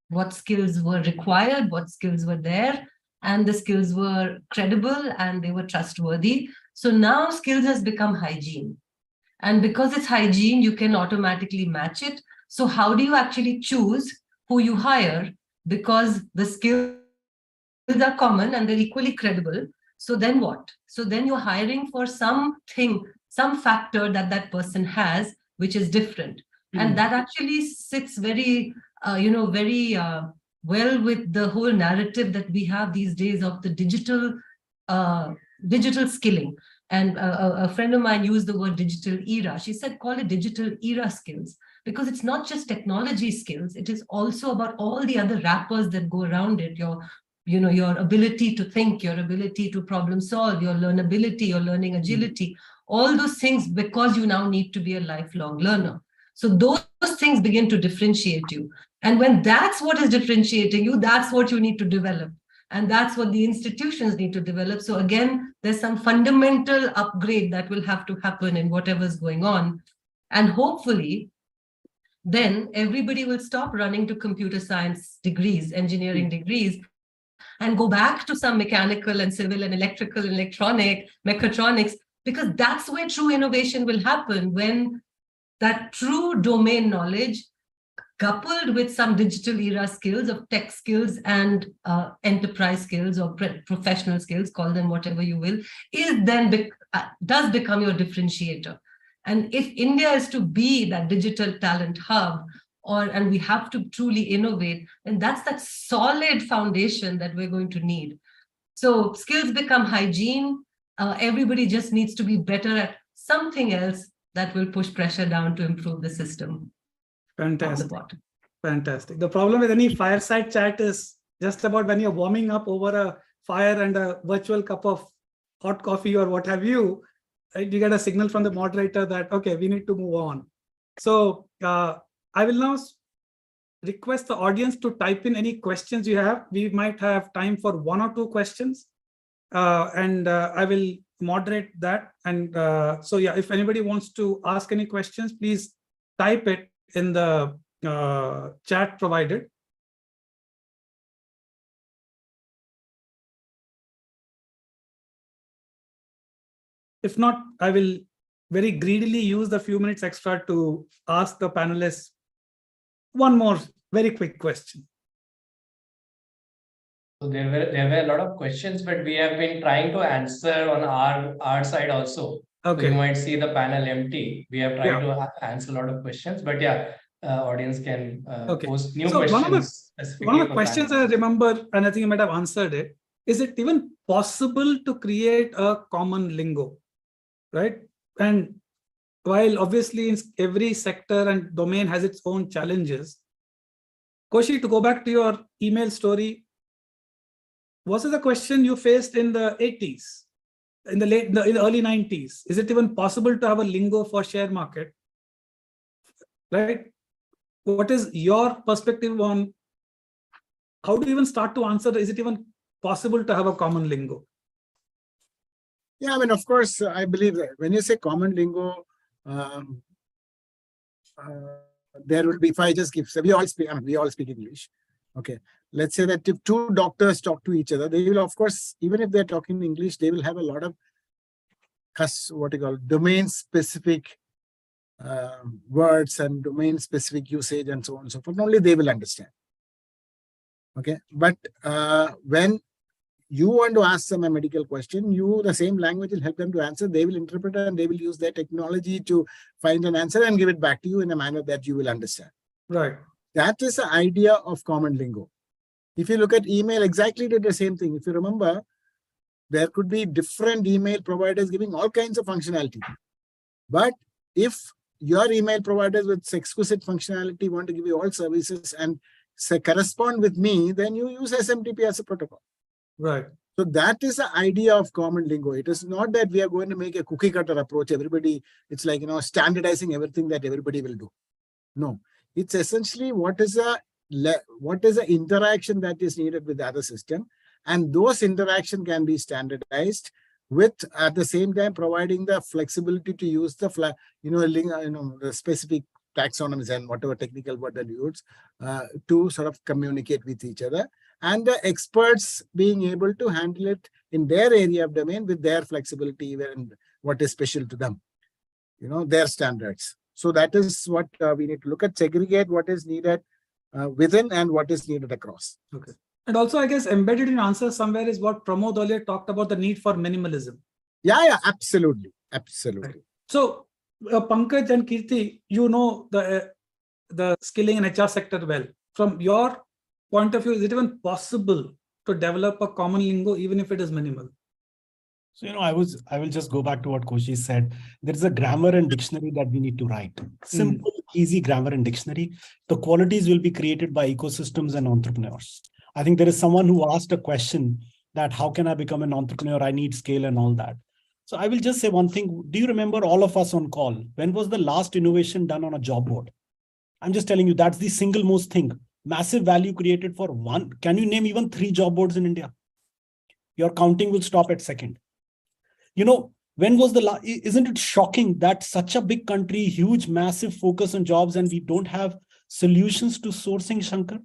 what skills were required, what skills were there, and the skills were credible and they were trustworthy. So now skills has become hygiene. And because it's hygiene, you can automatically match it. So how do you actually choose who you hire? Because the skills are common and they're equally credible. So then what? So then you're hiring for something, some factor that that person has, which is different. And that actually sits very, well with the whole narrative that we have these days of the digital skilling. And a friend of mine used the word digital era. She said, call it digital era skills, because it's not just technology skills. It is also about all the other wrappers that go around it. Your ability to think, your ability to problem solve, your learnability, your learning agility, all those things, because you now need to be a lifelong learner. So those things begin to differentiate you. And when that's what is differentiating you, that's what you need to develop. And that's what the institutions need to develop. So again, there's some fundamental upgrade that will have to happen in whatever's going on. And hopefully, then everybody will stop running to computer science degrees, engineering degrees, and go back to some mechanical and civil and electrical, electronic, mechatronics, because that's where true innovation will happen, when that true domain knowledge coupled with some digital era skills of tech skills and enterprise skills or professional skills, call them whatever you will, is then does become your differentiator. And if India is to be that digital talent hub, and we have to truly innovate, and that's that solid foundation that we're going to need. So skills become hygiene. Everybody just needs to be better at something else that will push pressure down to improve the system. Fantastic. Fantastic. The problem with any fireside chat is just about when you're warming up over a fire and a virtual cup of hot coffee or what have you, right? You get a signal from the moderator that, okay, we need to move on. So I will now request the audience to type in any questions you have. We might have time for 1 or 2 questions, and I will moderate that. And so, yeah, if anybody wants to ask any questions, please type it in the chat provided. If not, I will very greedily use the few minutes extra to ask the panelists one more very quick question. So there were a lot of questions, but we have been trying to answer on our side also. Okay. So you might see the panel empty. We have tried to answer a lot of questions, but yeah, audience can Okay. post new So one of questions. One of the questions I remember, and I think you might have answered it, is it even possible to create a common lingo, right? And while obviously in every sector and domain has its own challenges, Koshy, to go back to your email story, was it a question you faced in the 80s, in the early 90s? Is it even possible to have a lingo for share market, right? What is your perspective on how do you even start to answer? Is it even possible to have a common lingo? Yeah, I mean, of course, I believe that when you say common lingo, there will be, if I just give, so we all speak English. Okay. Let's say that if two doctors talk to each other, they will, of course, even if they're talking English, they will have a lot of domain specific words and domain specific usage and so on and so forth. Only they will understand. Okay. But when you want to ask them a medical question, the same language will help them to answer. They will interpret it and they will use their technology to find an answer and give it back to you in a manner that you will understand. Right. That is the idea of common lingo. If you look at email, exactly did the same thing. If you remember, there could be different email providers giving all kinds of functionality. But if your email providers with exquisite functionality want to give you all services and say correspond with me, then you use SMTP as a protocol. Right. So that is the idea of common lingo. It is not that we are going to make a cookie cutter approach. Everybody, it's like, standardizing everything that everybody will do. No, it's essentially what is the interaction that is needed with the other system. And those interaction can be standardized with, at the same time, providing the flexibility to use the, the specific taxonomies and whatever technical word that you use to sort of communicate with each other. And the experts being able to handle it in their area of domain with their flexibility and what is special to them, their standards. So that is what we need to look at, segregate what is needed within and what is needed across. Okay. And also, I guess, embedded in answer somewhere is what Pramod earlier talked about, the need for minimalism. Yeah, absolutely. Absolutely. Right. So, Pankaj and Kirti, the skilling and HR sector well. From your point of view, is it even possible to develop a common lingo, even if it is minimal? So, I will just go back to what Koshy said. There is a grammar and dictionary that we need to write. Simple, easy grammar and dictionary. The qualities will be created by ecosystems and entrepreneurs. I think there is someone who asked a question that how can I become an entrepreneur? I need scale and all that. So I will just say one thing. Do you remember all of us on call? When was the last innovation done on a job board? I'm just telling you, that's the single most thing. Massive value created for one. Can you name even 3 job boards in India? Your counting will stop at second. When was the last? Isn't it shocking that such a big country, huge, massive focus on jobs, and we don't have solutions to sourcing, Shankar?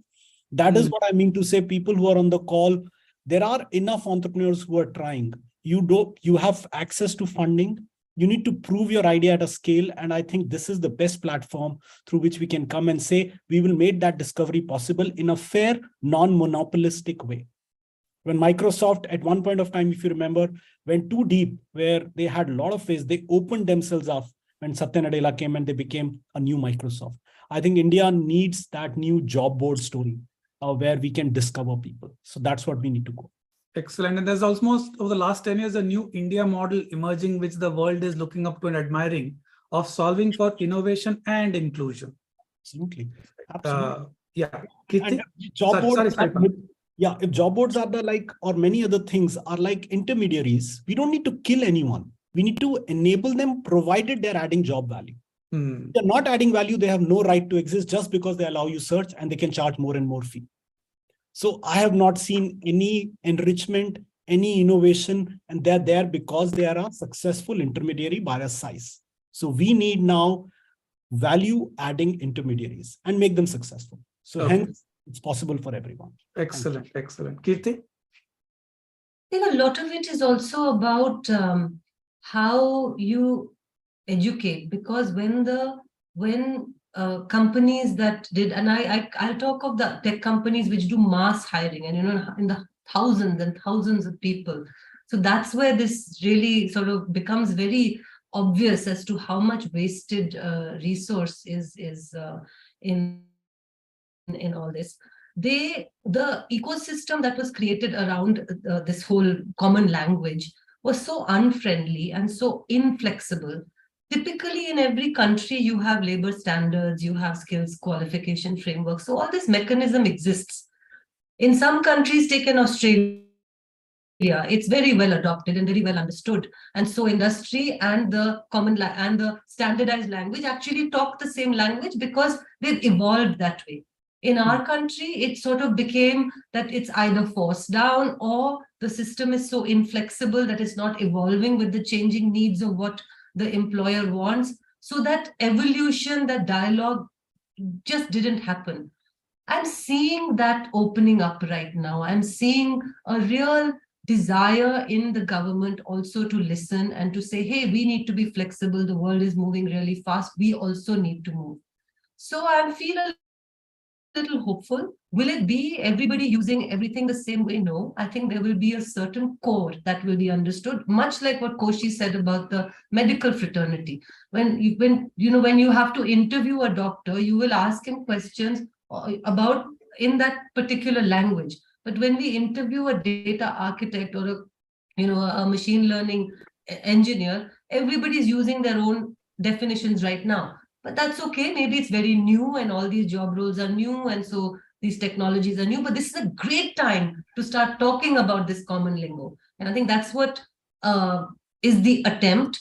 That is what I mean to say. People who are on the call, there are enough entrepreneurs who are trying. You have access to funding. You need to prove your idea at a scale. And I think this is the best platform through which we can come and say, we will make that discovery possible in a fair, non-monopolistic way. When Microsoft at one point of time, if you remember, went too deep, where they had a lot of ways, they opened themselves up when Satya Nadella came and they became a new Microsoft. I think India needs that new job board story where we can discover people. So that's what we need to go. Excellent. And there's almost over the last 10 years, a new India model emerging, which the world is looking up to and admiring, of solving for innovation and inclusion. Absolutely. Yeah. And job boards, if job boards are or many other things are like intermediaries, we don't need to kill anyone. We need to enable them, provided they're adding job value. If they're not adding value, they have no right to exist just because they allow you search and they can charge more and more fee. So I have not seen any enrichment, any innovation, and they're there because they are a successful intermediary by a size. So we need now value adding intermediaries and make them successful. So hence it's possible for everyone. Excellent. Excellent. Kirti? I think a lot of it is also about how you educate, because when companies that did, and I'll talk of the tech companies which do mass hiring and in the thousands and thousands of people. So that's where this really sort of becomes very obvious as to how much wasted resource is in all this. The ecosystem that was created around this whole common language was so unfriendly and so inflexible. Typically, in every country, you have labor standards, you have skills qualification frameworks. So all this mechanism exists. In some countries, take in Australia, it's very well adopted and very well understood. And so industry and the and the standardized language actually talk the same language because they've evolved that way. In our country, it sort of became that it's either forced down or the system is so inflexible that it's not evolving with the changing needs of what the employer wants. So that evolution, that dialogue just didn't happen. I'm seeing that opening up right now. I'm seeing a real desire in the government also to listen and to say, hey, we need to be flexible. The world is moving really fast. We also need to move. So I feel a little hopeful. Will it be everybody using everything the same way? No, I think there will be a certain core that will be understood, much like what Kickoff said about the medical fraternity. When you have to interview a doctor, you will ask him questions about in that particular language. But when we interview a data architect or a machine learning engineer, everybody's using their own definitions right now. But that's okay. Maybe it's very new and all these job roles are new. And so these technologies are new. But this is a great time to start talking about this common lingo. And I think that's what is the attempt.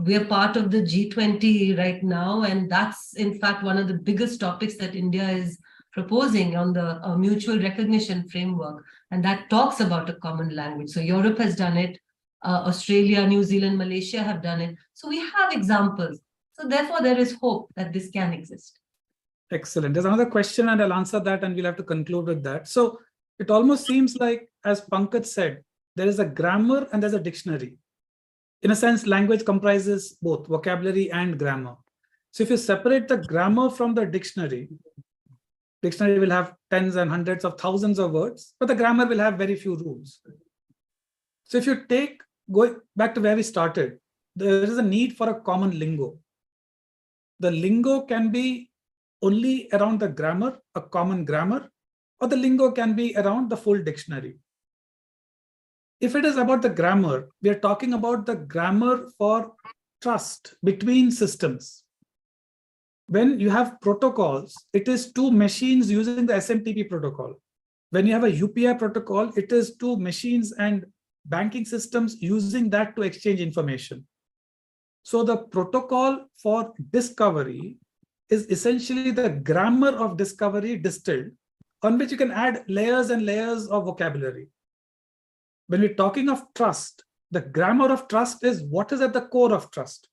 We're part of the G20 right now. And that's, in fact, one of the biggest topics that India is proposing on the mutual recognition framework. And that talks about a common language. So Europe has done it. Australia, New Zealand, Malaysia have done it. So we have examples. So therefore, there is hope that this can exist. Excellent. There's another question and I'll answer that and we'll have to conclude with that. So it almost seems like, as Pankaj said, there is a grammar and there's a dictionary. In a sense, language comprises both vocabulary and grammar. So if you separate the grammar from the dictionary will have tens and hundreds of thousands of words, but the grammar will have very few rules. So if you going back to where we started, there is a need for a common lingo. The lingo can be only around the grammar, a common grammar, or the lingo can be around the full dictionary. If it is about the grammar, we are talking about the grammar for trust between systems. When you have protocols, it is two machines using the SMTP protocol. When you have a UPI protocol, it is two machines and banking systems using that to exchange information. So the protocol for discovery is essentially the grammar of discovery distilled, on which you can add layers and layers of vocabulary. When we're talking of trust, the grammar of trust is what is at the core of trust.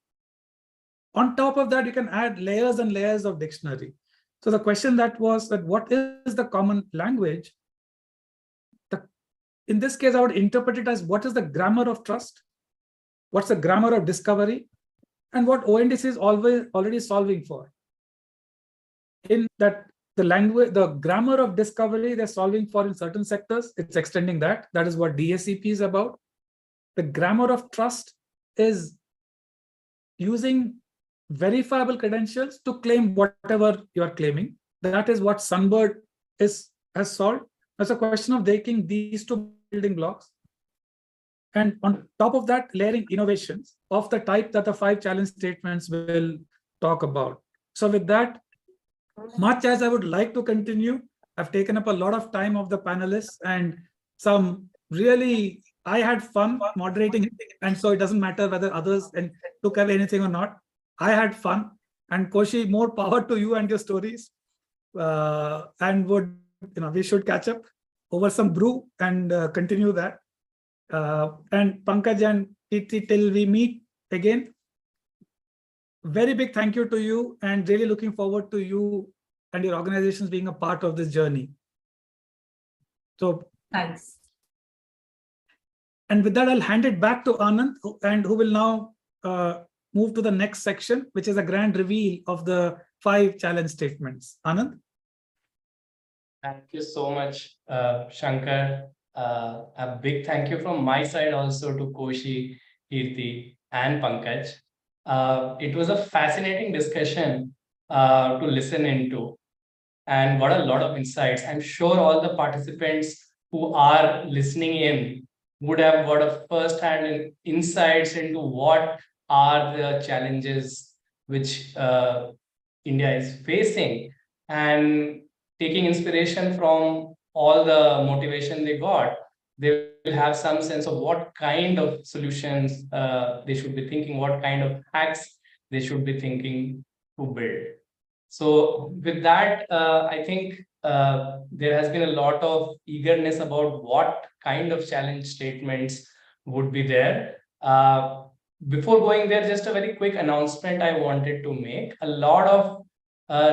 On top of that, you can add layers and layers of dictionary. So the question that was that what is the common language? In this case, I would interpret it as what is the grammar of trust? What's the grammar of discovery? And what ONDC is already solving for. In that the grammar of discovery they're solving for in certain sectors, it's extending that. That is what DSCP is about. The grammar of trust is using verifiable credentials to claim whatever you are claiming. That is what Sunbird has solved. It's a question of taking these two building blocks. And on top of that, layering innovations of the type that the 5 challenge statements will talk about. So with that, much as I would like to continue, I've taken up a lot of time of the panelists and I had fun moderating it. And so it doesn't matter whether others took away anything or not. I had fun. And Kickoff, more power to you and your stories. And we should catch up over some brew and continue that. And Pankaj and TT, till we meet again, very big thank you to you and really looking forward to you and your organizations being a part of this journey. So thanks. And with that, I'll hand it back to Anand, who will now move to the next section, which is a grand reveal of the 5 challenge statements. Anand? Thank you so much, Shankar. A big thank you from my side also to Kickoff, Kirti, and Pankaj It was a fascinating discussion to listen into, and what a lot of insights. I'm sure all the participants who are listening in would have got a first-hand insights into what are the challenges which India is facing, and taking inspiration from all the motivation they got, they will have some sense of what kind of solutions they should be thinking, what kind of hacks they should be thinking to build. So with that, I think there has been a lot of eagerness about what kind of challenge statements would be there. Before going there, just a very quick announcement I wanted to make. A lot of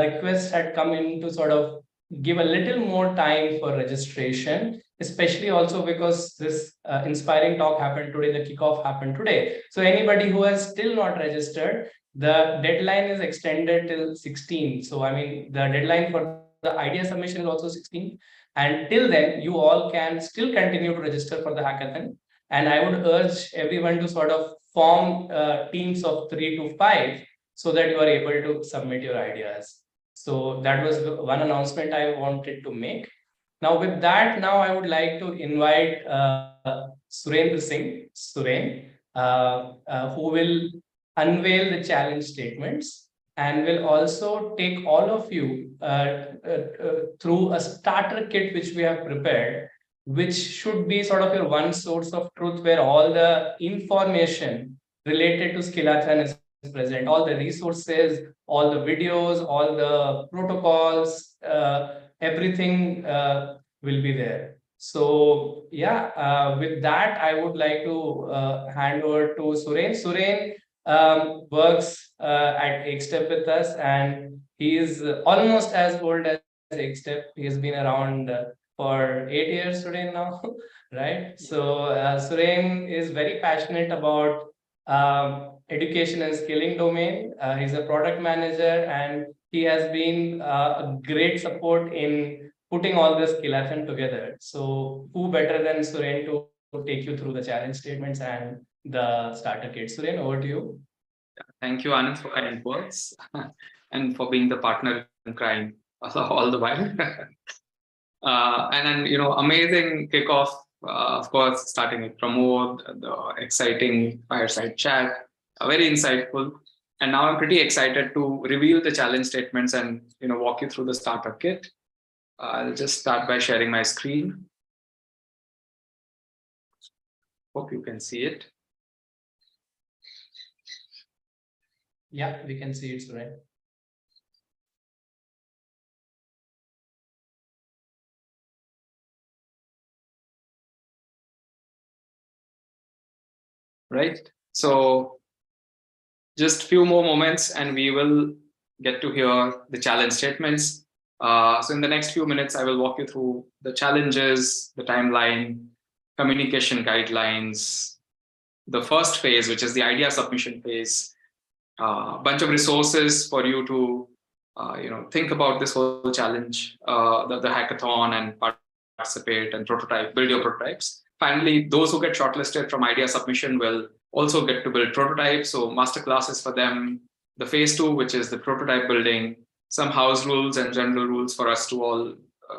requests had come in to sort of give a little more time for registration, especially also because this inspiring talk happened today, the kickoff happened today. So anybody who has still not registered, the deadline is extended till 16. So, I mean, the deadline for the idea submission is also 16. And till then, you all can still continue to register for the hackathon. And I would urge everyone to sort of form teams of 3 to 5 so that you are able to submit your ideas. So that was one announcement I wanted to make. Now, with that, now I would like to invite Surendra Singh, who will unveil the challenge statements and will also take all of you through a starter kit which we have prepared, which should be sort of your one source of truth where all the information related to Skill-A-Thon is present, all the resources, all the videos, all the protocols, everything will be there. So yeah, with that, I would like to hand over to Suren. Suren works at EkStep with us, and he is almost as old as EkStep. He has been around for 8 years today now, right? So Suren is very passionate about education and skilling domain. He's a product manager, and he has been a great support in putting all this Skill-A-Thon together. So who better than Suren to take you through the challenge statements and the starter kit. Suren, over to you. Thank you, Anand, for kind words and for being the partner in crime all the while. And then, you know, amazing kickoff, of course, starting with Pramod, the exciting fireside chat, very insightful. And now I'm pretty excited to reveal the challenge statements and, you know, walk you through the starter kit. I'll just start by sharing my screen. Hope you can see it. Yeah, we can see it, Suren. Right. So just few more moments and we will get to hear the challenge statements. So in the next few minutes, I will walk you through the challenges, the timeline, communication guidelines, the first phase, which is the idea submission phase, a bunch of resources for you to you know, think about this whole challenge, the hackathon, and participate and prototype, build your prototypes. Finally, those who get shortlisted from idea submission will also get to build prototypes. So master classes for them, the phase 2, which is the prototype building, some house rules and general rules for us to all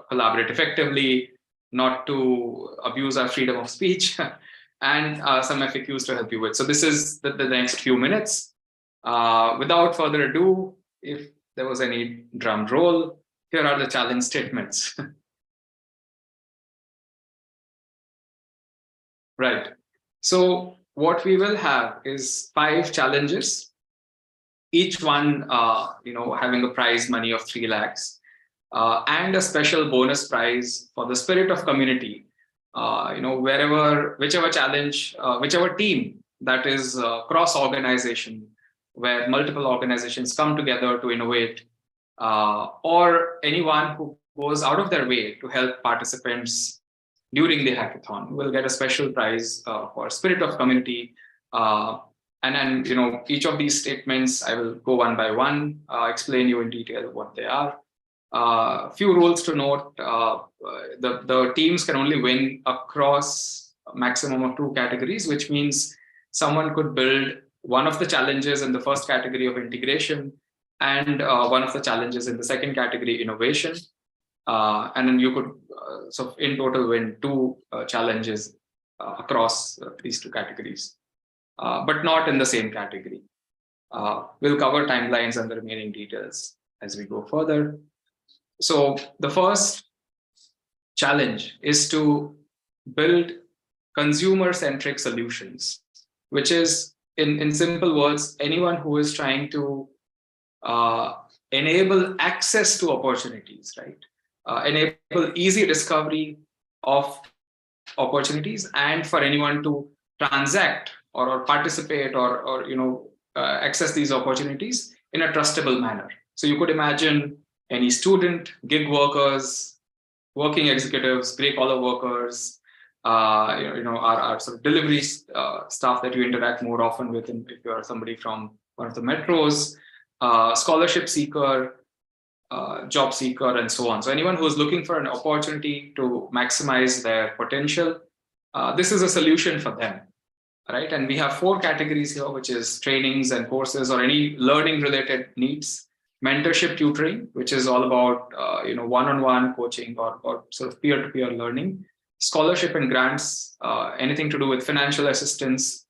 collaborate effectively, not to abuse our freedom of speech, and some FAQs to help you with. So this is the next few minutes. Without further ado, if there was any drum roll, here are the challenge statements. Right. So what we will have is 5 challenges, each one you know, having a prize money of 3 lakhs and a special bonus prize for the spirit of community. You know, whichever challenge, whichever team that is cross organization, where multiple organizations come together to innovate, or anyone who goes out of their way to help participants during the hackathon will get a special prize for spirit of community. And then, you know, each of these statements, I will go one by one, explain you in detail what they are. Few rules to note, the teams can only win across a maximum of 2 categories, which means someone could build one of the challenges in the first category of integration, and one of the challenges in the second category, innovation. And then you could so in total win 2 challenges across these 2 categories, but not in the same category. We'll cover timelines and the remaining details as we go further. So the first challenge is to build consumer-centric solutions, which is, in simple words, anyone who is trying to enable access to opportunities, right? Enable easy discovery of opportunities, and for anyone to transact or participate or access these opportunities in a trustable manner. So you could imagine any student, gig workers, working executives, grey collar workers, our sort of delivery staff that you interact more often with, if you are somebody from one of the metros, scholarship seeker, job seeker, and so on. So anyone who is looking for an opportunity to maximize their potential, this is a solution for them, right? And we have 4 categories here, which is trainings and courses or any learning related needs, mentorship tutoring, which is all about one-on-one coaching or sort of peer-to-peer learning, scholarship and grants, anything to do with financial assistance,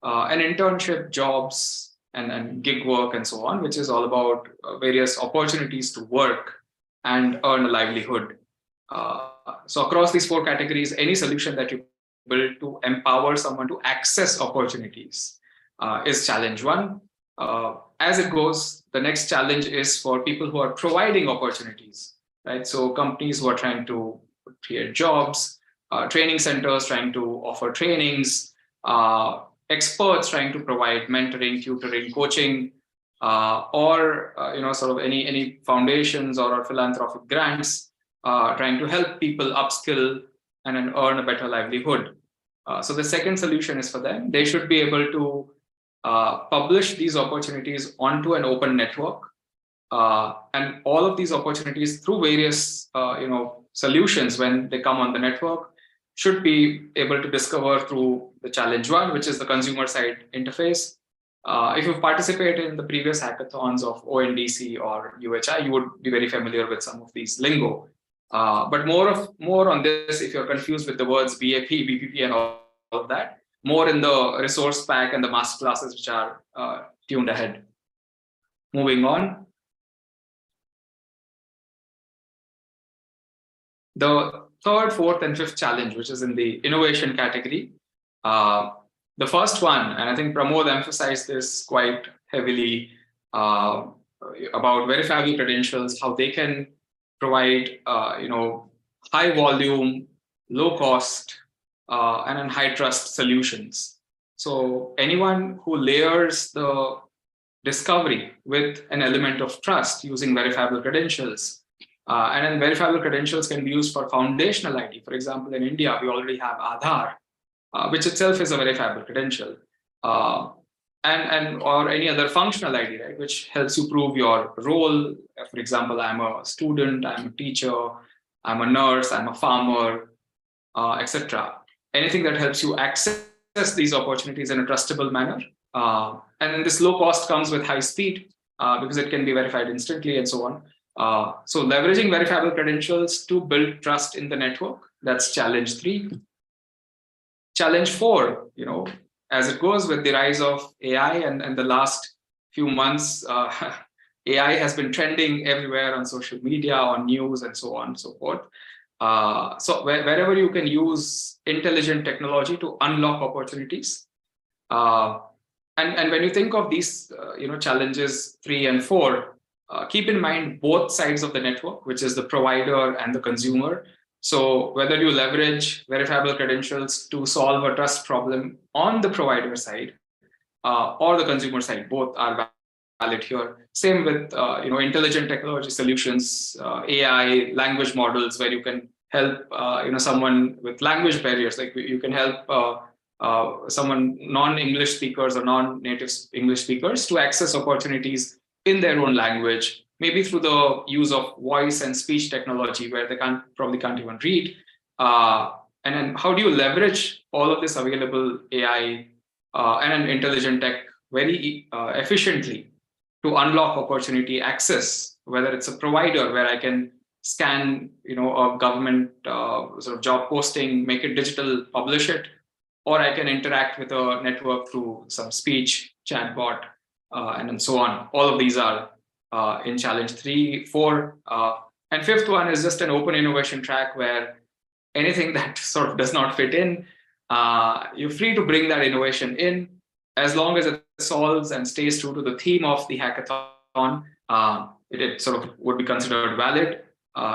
and internship jobs, and gig work and so on, which is all about various opportunities to work and earn a livelihood. So across these 4 categories, any solution that you build to empower someone to access opportunities is challenge 1. As it goes, the next challenge is for people who are providing opportunities, right? So companies who are trying to create jobs, training centers trying to offer trainings, experts trying to provide mentoring, tutoring, coaching, or sort of any foundations or philanthropic grants trying to help people upskill and then earn a better livelihood. So the second solution is for them. They should be able to publish these opportunities onto an open network, and all of these opportunities through various solutions when they come on the network should be able to discover through the challenge 1, which is the consumer side interface. If you've participated in the previous hackathons of ONDC or UHI, you would be very familiar with some of these lingo. But more on this, if you're confused with the words BAP, BPP, and all of that, more in the resource pack and the master classes which are tuned ahead. Moving on. The third, fourth, and fifth challenge, which is in the innovation category. The first one, and I think Pramod emphasized this quite heavily about verifiable credentials, how they can provide high volume, low cost, and then high trust solutions. So anyone who layers the discovery with an element of trust using verifiable credentials, and then verifiable credentials can be used for foundational ID. For example, in India, we already have Aadhaar, which itself is a verifiable credential, and or any other functional ID, right, which helps you prove your role. For example, I'm a student, I'm a teacher, I'm a nurse, I'm a farmer, etc. Anything that helps you access these opportunities in a trustable manner. And then this low cost comes with high speed because it can be verified instantly and so on. So leveraging verifiable credentials to build trust in the network, that's challenge 3. Challenge 4, as it goes with the rise of AI and the last few months, AI has been trending everywhere on social media, on news, and so on and so forth. So wherever you can use intelligent technology to unlock opportunities. And when you think of these, challenges 3 and 4, keep in mind both sides of the network, which is the provider and the consumer. So whether you leverage verifiable credentials to solve a trust problem on the provider side or the consumer side, both are valid here. Same with intelligent technology solutions, AI, language models, where you can help someone with language barriers. Like you can help someone non-English speakers or non-native English speakers to access opportunities in their own language, maybe through the use of voice and speech technology where they probably can't even read. And then how do you leverage all of this available AI and an intelligent tech very efficiently to unlock opportunity access, whether it's a provider where I can scan, a government sort of job posting, make it digital, publish it, or I can interact with a network through some speech, chatbot, and then so on. All of these are in challenge 3, 4, and 5th one is just an open innovation track where anything that sort of does not fit in, you're free to bring that innovation in, as long as it solves and stays true to the theme of the hackathon. It sort of would be considered valid.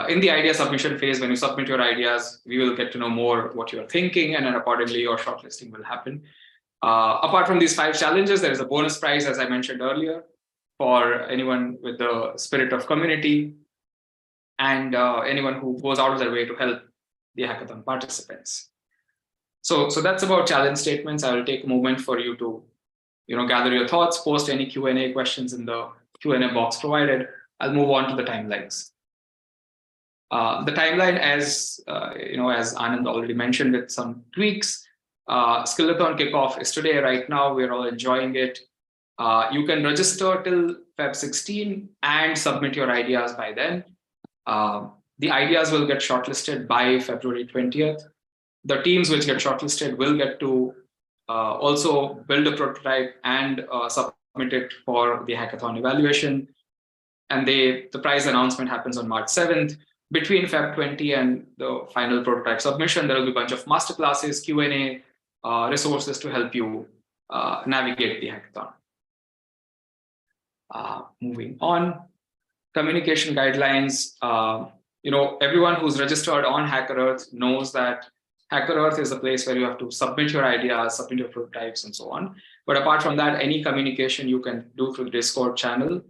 In the idea submission phase, when you submit your ideas, we will get to know more what you're thinking, and then accordingly your shortlisting will happen. Apart from these 5 challenges, there is a bonus prize, as I mentioned earlier, for anyone with the spirit of community and anyone who goes out of their way to help the hackathon participants. So that's about challenge statements. I will take a moment for you to gather your thoughts, post any Q&A questions in the Q&A box provided. I'll move on to the timelines. The timeline, as Anand already mentioned, with some tweaks. Skill-A-Thon kickoff is today. Right now, we're all enjoying it. You can register till Feb 16 and submit your ideas by then. The ideas will get shortlisted by February 20th. The teams which get shortlisted will get to also build a prototype and submit it for the hackathon evaluation. And the prize announcement happens on March 7th. Between Feb 20 and the final prototype submission, there will be a bunch of masterclasses, Q&A, resources to help you navigate the hackathon. Moving on, communication guidelines. Everyone who's registered on HackerEarth knows that HackerEarth is a place where you have to submit your ideas, submit your prototypes, and so on. But apart from that, any communication you can do through the Discord channel.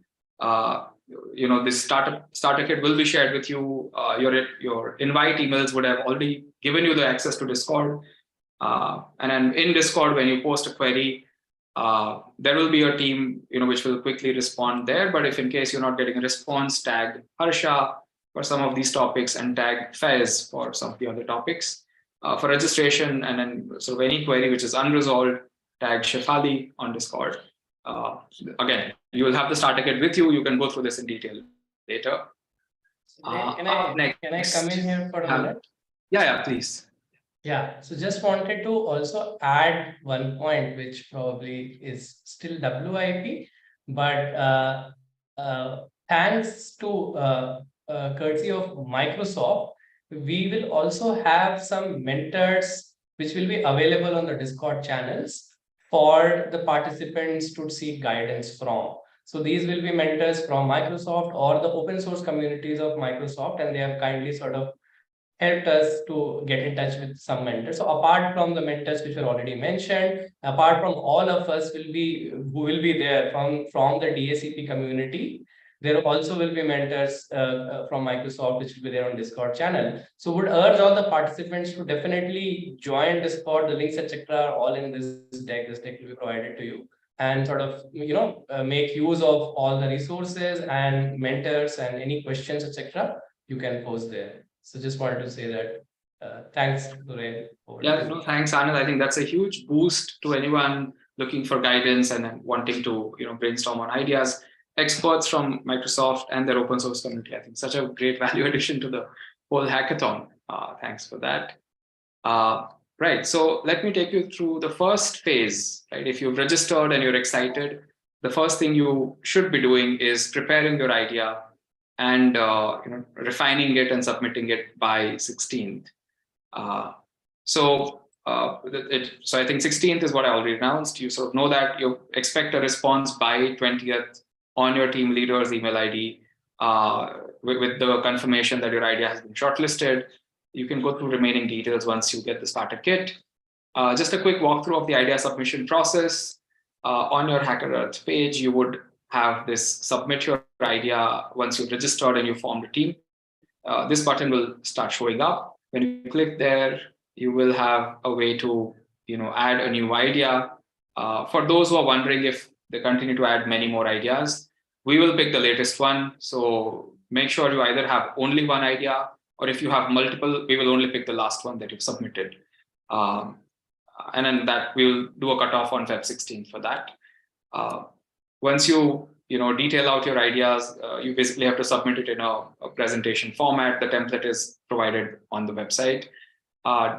This starter kit will be shared with you. Your invite emails would have already given you the access to Discord. And then in Discord, when you post a query, there will be a team which will quickly respond there. But if in case you're not getting a response, tag Harsha for some of these topics and tag Faiz for some of the other topics. For registration and then sort of any query which is unresolved, tag Shefali on Discord. Again, you will have the starter kit with you. You can go through this in detail later. Can I come in here for a minute? Yeah, please. Yeah, so just wanted to also add one point, which probably is still WIP, but thanks to courtesy of Microsoft, we will also have some mentors which will be available on the Discord channels for the participants to seek guidance from. So these will be mentors from Microsoft or the open source communities of Microsoft, and they have kindly sort of helped us to get in touch with some mentors. So apart from the mentors which were already mentioned, apart from all of us who will be there from the DACP community, there also will be mentors from Microsoft which will be there on Discord channel. So would urge all the participants to definitely join Discord. The links, etc., are all in this deck. This deck will be provided to you, and sort of make use of all the resources and mentors, and any questions, etc., you can post there. So just wanted to say that. Thanks, Durel. Thanks, Anand. I think that's a huge boost to anyone looking for guidance and wanting to brainstorm on ideas. Experts from Microsoft and their open source community. I think such a great value addition to the whole hackathon. Thanks for that. Right. So let me take you through the first phase. Right. If you've registered and you're excited, the first thing you should be doing is preparing your idea and refining it and submitting it by 16th. So I think 16th is what I already announced. You sort of know that you expect a response by 20th on your team leader's email ID with the confirmation that your idea has been shortlisted. You can go through remaining details once you get the starter kit. Just a quick walkthrough of the idea submission process. On your HackerEarth page, you would have this submit your idea once you've registered and you formed a team. This button will start showing up. When you click there, you will have a way to add a new idea. For those who are wondering if they continue to add many more ideas, we will pick the latest one. So make sure you either have only one idea, or if you have multiple, we will only pick the last one that you've submitted. And then that we'll do a cutoff on Feb 16th for that. Once you detail out your ideas, you basically have to submit it in a presentation format. The template is provided on the website.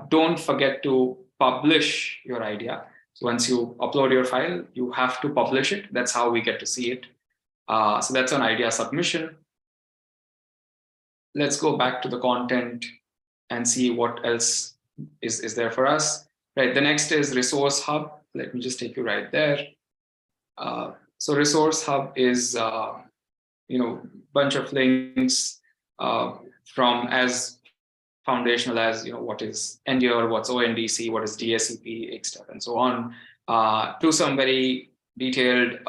Don't forget to publish your idea. So once you upload your file, you have to publish it. That's how we get to see it. So that's an idea submission. Let's go back to the content and see what else is there for us. Right. The next is Resource Hub. Let me just take you right there. So Resource Hub is bunch of links from as foundational as what is Endure, what's ONDC, what is DSCP, EkStep, and so on, to some very detailed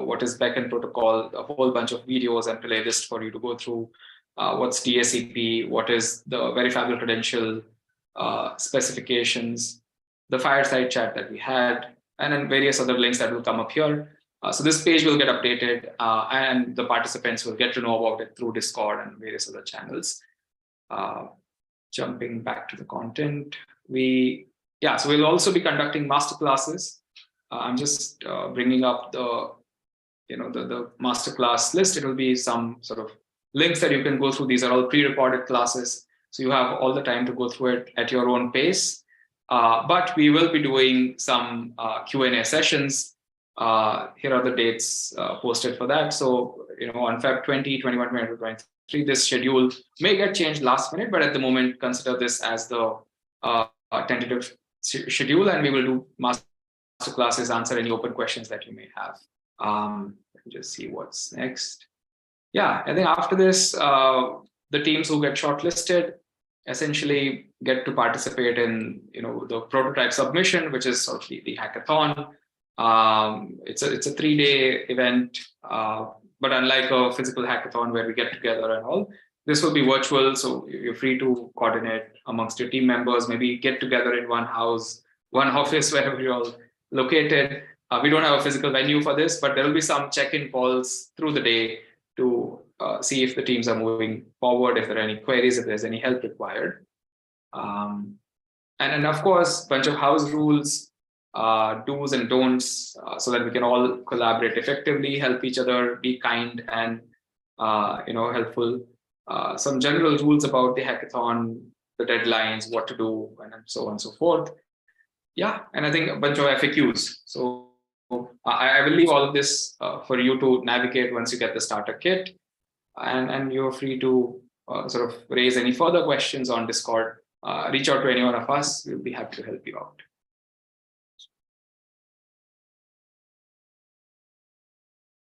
what is backend protocol, a whole bunch of videos and playlists for you to go through. What's DSCP, what is the verifiable credential specifications, the fireside chat that we had, and then various other links that will come up here. So this page will get updated and the participants will get to know about it through Discord and various other channels. Jumping back to the content, so we'll also be conducting masterclasses. I'm just bringing up the masterclass list. It will be some sort of links that you can go through. These are all pre-recorded classes, so you have all the time to go through it at your own pace. But we will be doing some Q&A sessions. Here are the dates posted for that. So, on Feb 20, 21, 22, 23, this schedule may get changed last minute, but at the moment, consider this as the tentative schedule, and we will do master classes, answer any open questions that you may have. Let me just see what's next. Yeah, I think after this, the teams who get shortlisted essentially get to participate in the prototype submission, which is sort of the hackathon. It's a 3-day event, but unlike a physical hackathon where we get together and all, this will be virtual. So you're free to coordinate amongst your team members, maybe get together in one house, one office, wherever you're all located. We don't have a physical venue for this, but there will be some check-in calls through the day to see if the teams are moving forward, if there are any queries, if there's any help required. And of course, a bunch of house rules, do's and don'ts, so that we can all collaborate effectively, help each other, be kind and helpful. Some general rules about the hackathon, the deadlines, what to do, and so on and so forth. Yeah, and I think a bunch of FAQs. So I will leave all of this for you to navigate once you get the starter kit, and you're free to sort of raise any further questions on Discord. Reach out to any one of us. We'll be happy to help you out.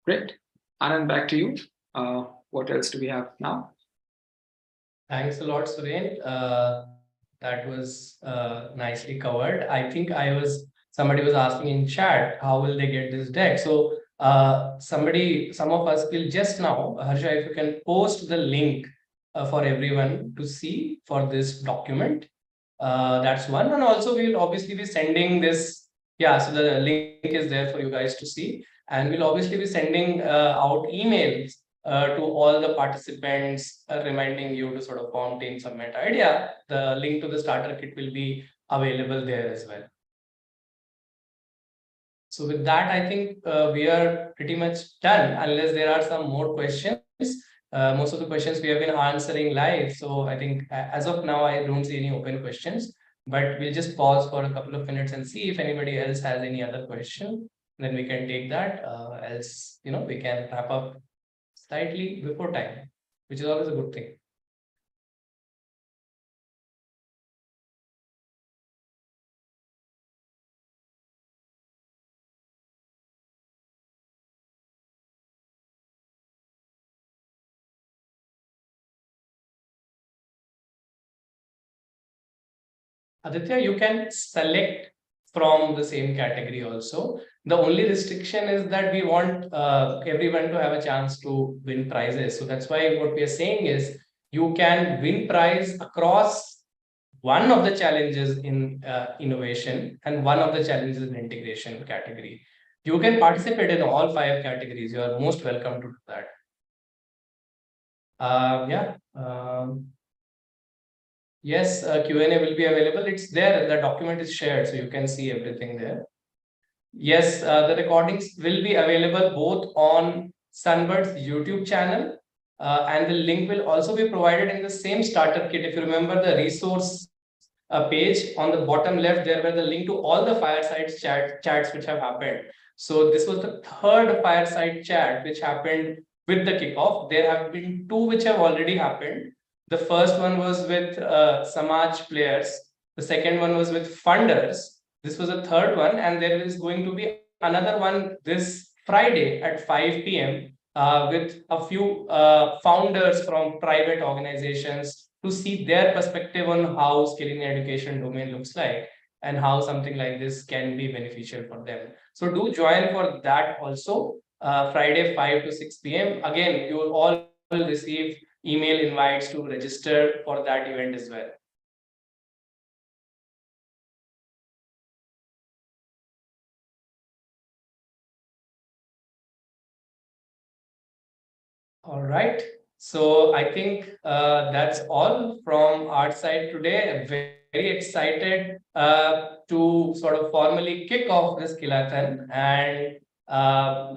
Great. Anand, back to you. What else do we have now? Thanks a lot, Suren. That was nicely covered. I think somebody was asking in chat, how will they get this deck? So some of us will just now, Harsha, if you can post the link for everyone to see for this document. That's one. And also we'll obviously be sending this. Yeah, so the link is there for you guys to see. And we'll obviously be sending out emails to all the participants, reminding you to sort of contain some meta idea. The link to the starter kit will be available there as well. So with that, I think we are pretty much done, unless there are some more questions. Most of the questions we have been answering live. So I think as of now, I don't see any open questions, but we'll just pause for a couple of minutes and see if anybody else has any other question. Then we can take that. Else, we can wrap up slightly before time, which is always a good thing. Aditya, you can select from the same category also. The only restriction is that we want everyone to have a chance to win prizes. So that's why what we are saying is you can win prize across one of the challenges in innovation and one of the challenges in integration category. You can participate in all 5 categories. You are most welcome to do that. Yes, Q&A will be available. It's there. The document is shared, so you can see everything there. yes, the recordings will be available both on Sunbird's YouTube channel, and the link will also be provided in the same starter kit. If you remember the resource page on the bottom left, there were the link to all the fireside chats which have happened. So this was the third fireside chat which happened with the kickoff. There have been two which have already happened. The first one was with Samaj players. The second one was with funders. This was a third one, and there is going to be another one this Friday at 5 p.m. With a few founders from private organizations to see their perspective on how skilling education domain looks like and how something like this can be beneficial for them. So do join for that also, Friday 5 to 6 p.m. Again, you will all receive email invites to register for that event as well. All right. So I think that's all from our side today. I'm very excited to sort of formally kick off this Skill-A-Thon, and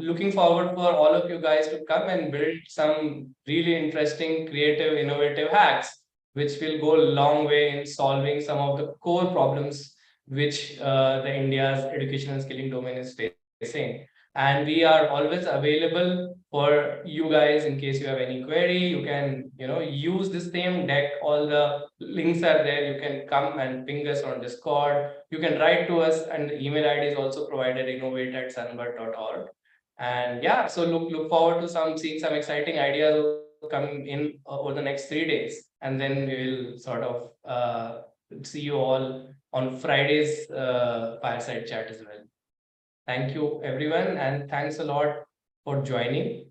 looking forward for all of you guys to come and build some really interesting, creative, innovative hacks, which will go a long way in solving some of the core problems which the India's education and skilling domain is facing. And we are always available for you guys in case you have any query. You can, use the same deck. All the links are there. You can come and ping us on Discord. You can write to us, and the email ID is also provided, innovate@sunbird.org. And yeah, so look forward to seeing some exciting ideas come in over the next 3 days, and then we will sort of see you all on Friday's fireside chat as well. Thank you, everyone, and thanks a lot for joining.